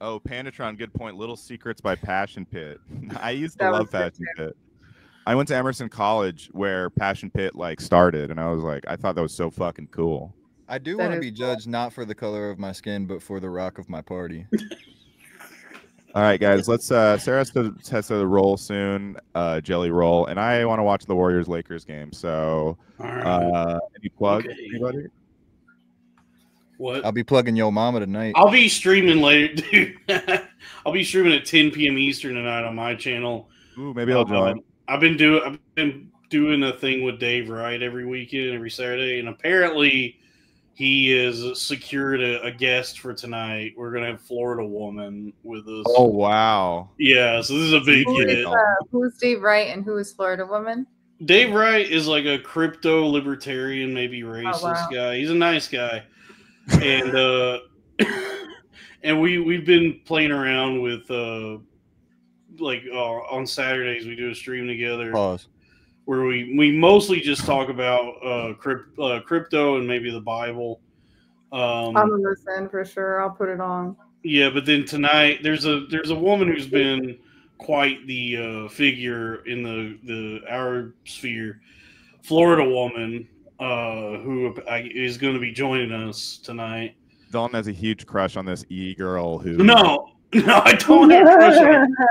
S2: Oh, Pandatron, good point. Little Secrets by Passion Pit. I used to love Passion Pit. I went to Emerson College where Passion Pit like started, and I was like, I thought that was so fucking cool.
S6: I do want to be judged not for the color of my skin, but for the rock of my party.
S2: All right, guys, let's Sarah has to roll soon, jelly roll, and I want to watch the Warriors-Lakers game. So, any plug, anybody?
S4: What?
S6: I'll be plugging your mama tonight.
S4: I'll be streaming later, dude. I'll be streaming at 10 p.m. Eastern tonight on my channel.
S2: Ooh, maybe I'll join.
S4: I've been doing a thing with Dave Wright every weekend, every Saturday, and apparently he has secured a guest for tonight. We're gonna have Florida Woman with us.
S2: Oh wow!
S4: Yeah, so this is a big hit.
S1: Who's Dave Wright and who is Florida Woman?
S4: Dave Wright is like a crypto libertarian, maybe racist guy. He's a nice guy, and and we've been playing around with on Saturdays we do a stream together.
S6: Pause.
S4: Where we mostly just talk about crypto and maybe the Bible.
S1: I'm gonna listen for sure. I'll put it on.
S4: Yeah, but then tonight there's a woman who's been quite the figure in the our sphere, Florida Woman, who is going to be joining us tonight.
S2: Dalton has a huge crush on this girl who.
S4: No, I don't have a crush on her.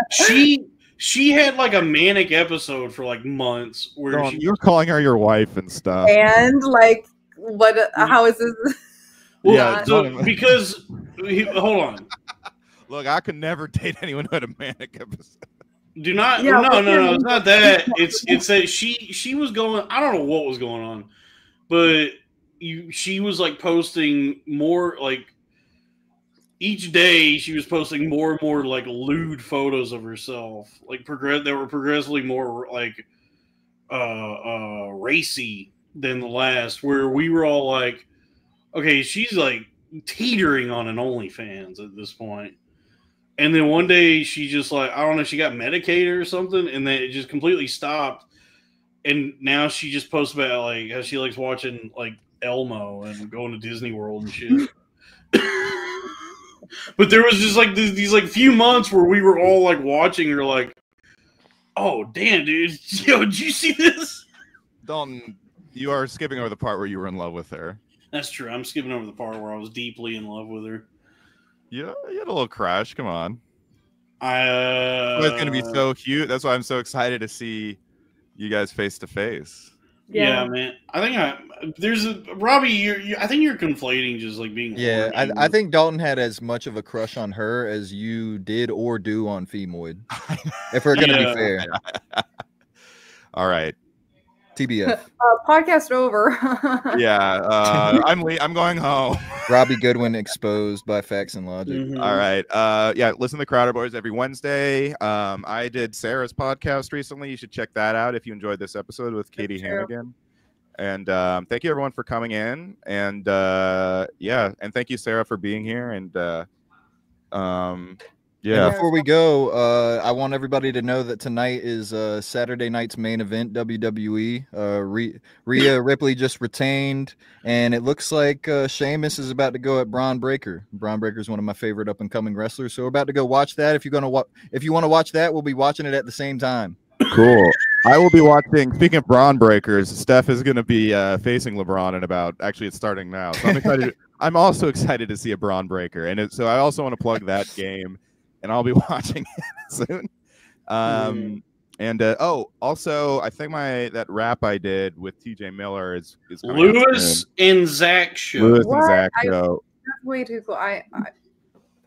S4: She had like a manic episode for like months where
S2: you're calling her your wife and stuff.
S1: And like, what? How is this?
S4: Well, yeah, so because hold on.
S2: Look, I could never date anyone who had a manic episode.
S4: Do not. Yeah, no. It's not that. It's that she was going. I don't know what was going on, but she was like posting more like. Each day she was posting more and more like lewd photos of herself, like they were progressively more like racy than the last, where we were all like, okay, she's like teetering on an OnlyFans at this point. And then one day she just like, I don't know, she got medicated or something, and then it just completely stopped. And now she just posts about like how she likes watching like Elmo and going to Disney World and shit. But there was just like these like few months where we were all like watching her like, oh damn, dude, yo, did you see this?
S2: Dalton, you are skipping over the part where you were in love with her.
S4: That's true. I'm skipping over the part where I was deeply in love with her.
S2: Yeah, you had a little crush. Come on.
S4: It's
S2: going to be so cute. That's why I'm so excited to see you guys face to face.
S4: Yeah, man. I think Robbie. I think you're conflating just like being.
S6: Yeah, I think Dalton had as much of a crush on her as you did or do on Femoid. If we're gonna be fair.
S2: All right.
S6: TBF.
S1: Podcast over.
S2: Yeah, I'm going home.
S6: Robbie Goodwin exposed by facts and logic.
S2: Mm-hmm. All right. Yeah, listen to Crowder Boys every Wednesday. I did Sarah's podcast recently. You should check that out if you enjoyed this episode with Katie Hannigan. And thank you everyone for coming in. And yeah, and thank you, Sarah, for being here. And yeah.
S6: And before we go, I want everybody to know that tonight is Saturday night's main event, WWE. Rhea Ripley just retained, and it looks like Sheamus is about to go at Braun Breaker. Braun Breaker is one of my favorite up-and-coming wrestlers, so we're about to go watch that. If you want to watch that, we'll be watching it at the same time.
S2: Cool. I will be watching. Speaking of Braun Breakers, Steph is going to be facing LeBron in about. Actually, it's starting now. So I'm excited. I'm also excited to see a Braun Breaker, and so I also want to plug that game. And I'll be watching it soon. And also, I think that rap I did with TJ Miller is
S4: Lewis and Zach show.
S2: Lewis and Zach show.
S1: That's way too cool. I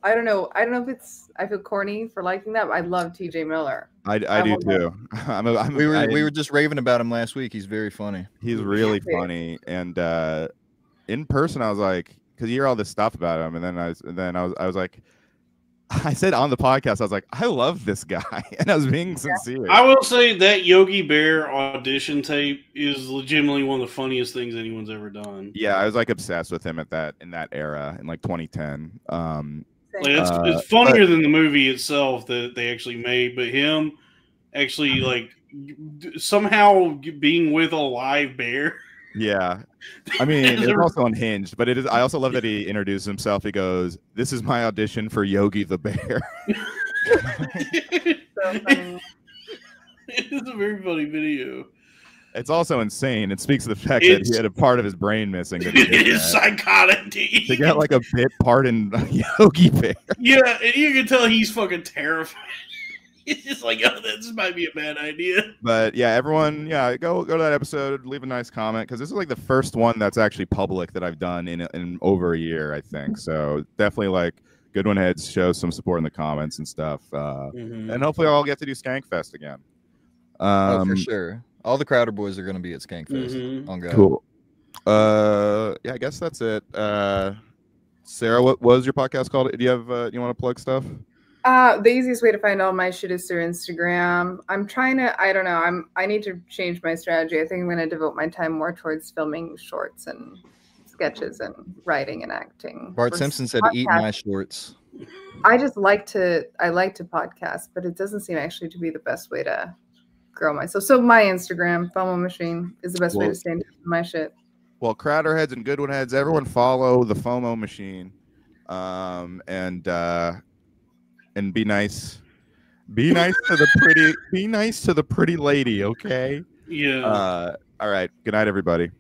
S1: don't know. I don't know if it's. I feel corny for liking that, but I love TJ Miller.
S2: I do too.
S6: We were just raving about him last week. He's very funny.
S2: He's really funny, and in person, I was like, because you hear all this stuff about him, and then I was like. I said on the podcast, I was like, I love this guy. And I was being sincere.
S4: I will say that Yogi Bear audition tape is legitimately one of the funniest things anyone's ever done.
S2: Yeah, I was like obsessed with him in that era in like 2010.
S4: It's funnier than the movie itself that they actually made, but him actually like somehow being with a live bear.
S2: Yeah. I mean, it's also unhinged, but it is. I also love that he introduced himself. He goes, "This is my audition for Yogi the Bear."
S1: So funny.
S4: It's a very funny video.
S2: It's also insane. It speaks to the fact that he had a part of his brain missing.
S4: It is psychotic.
S2: They got like a bit part in Yogi Bear.
S4: Yeah, and you can tell he's fucking terrified. It's just like, oh, this might be a bad idea.
S2: But yeah, everyone, go to that episode, leave a nice comment, because this is like the first one that's actually public that I've done in over a year, I think. So definitely like Goodwin Heads show some support in the comments and stuff. And hopefully I'll get to do Skankfest again.
S6: For sure. All the Crowder boys are going to be at Skankfest. On God.
S2: Cool. Yeah, I guess that's it. Sarah, what was your podcast called? Do you have? You want to plug stuff?
S1: The easiest way to find all my shit is through Instagram. I'm trying to. I don't know. I need to change my strategy. I think I'm going to devote my time more towards filming shorts and sketches and writing and acting.
S6: Bart Simpson said, "Eat my shorts."
S1: I like to podcast, but it doesn't seem actually to be the best way to grow myself. So my Instagram, FOMO Machine, is the best way to stay in touch with my shit.
S2: Well, Crowder Heads and Goodwin Heads, everyone follow the FOMO Machine, and be nice. Be nice to the pretty. Be nice to the pretty lady, okay?
S4: Yeah.
S2: All right. Good night, everybody.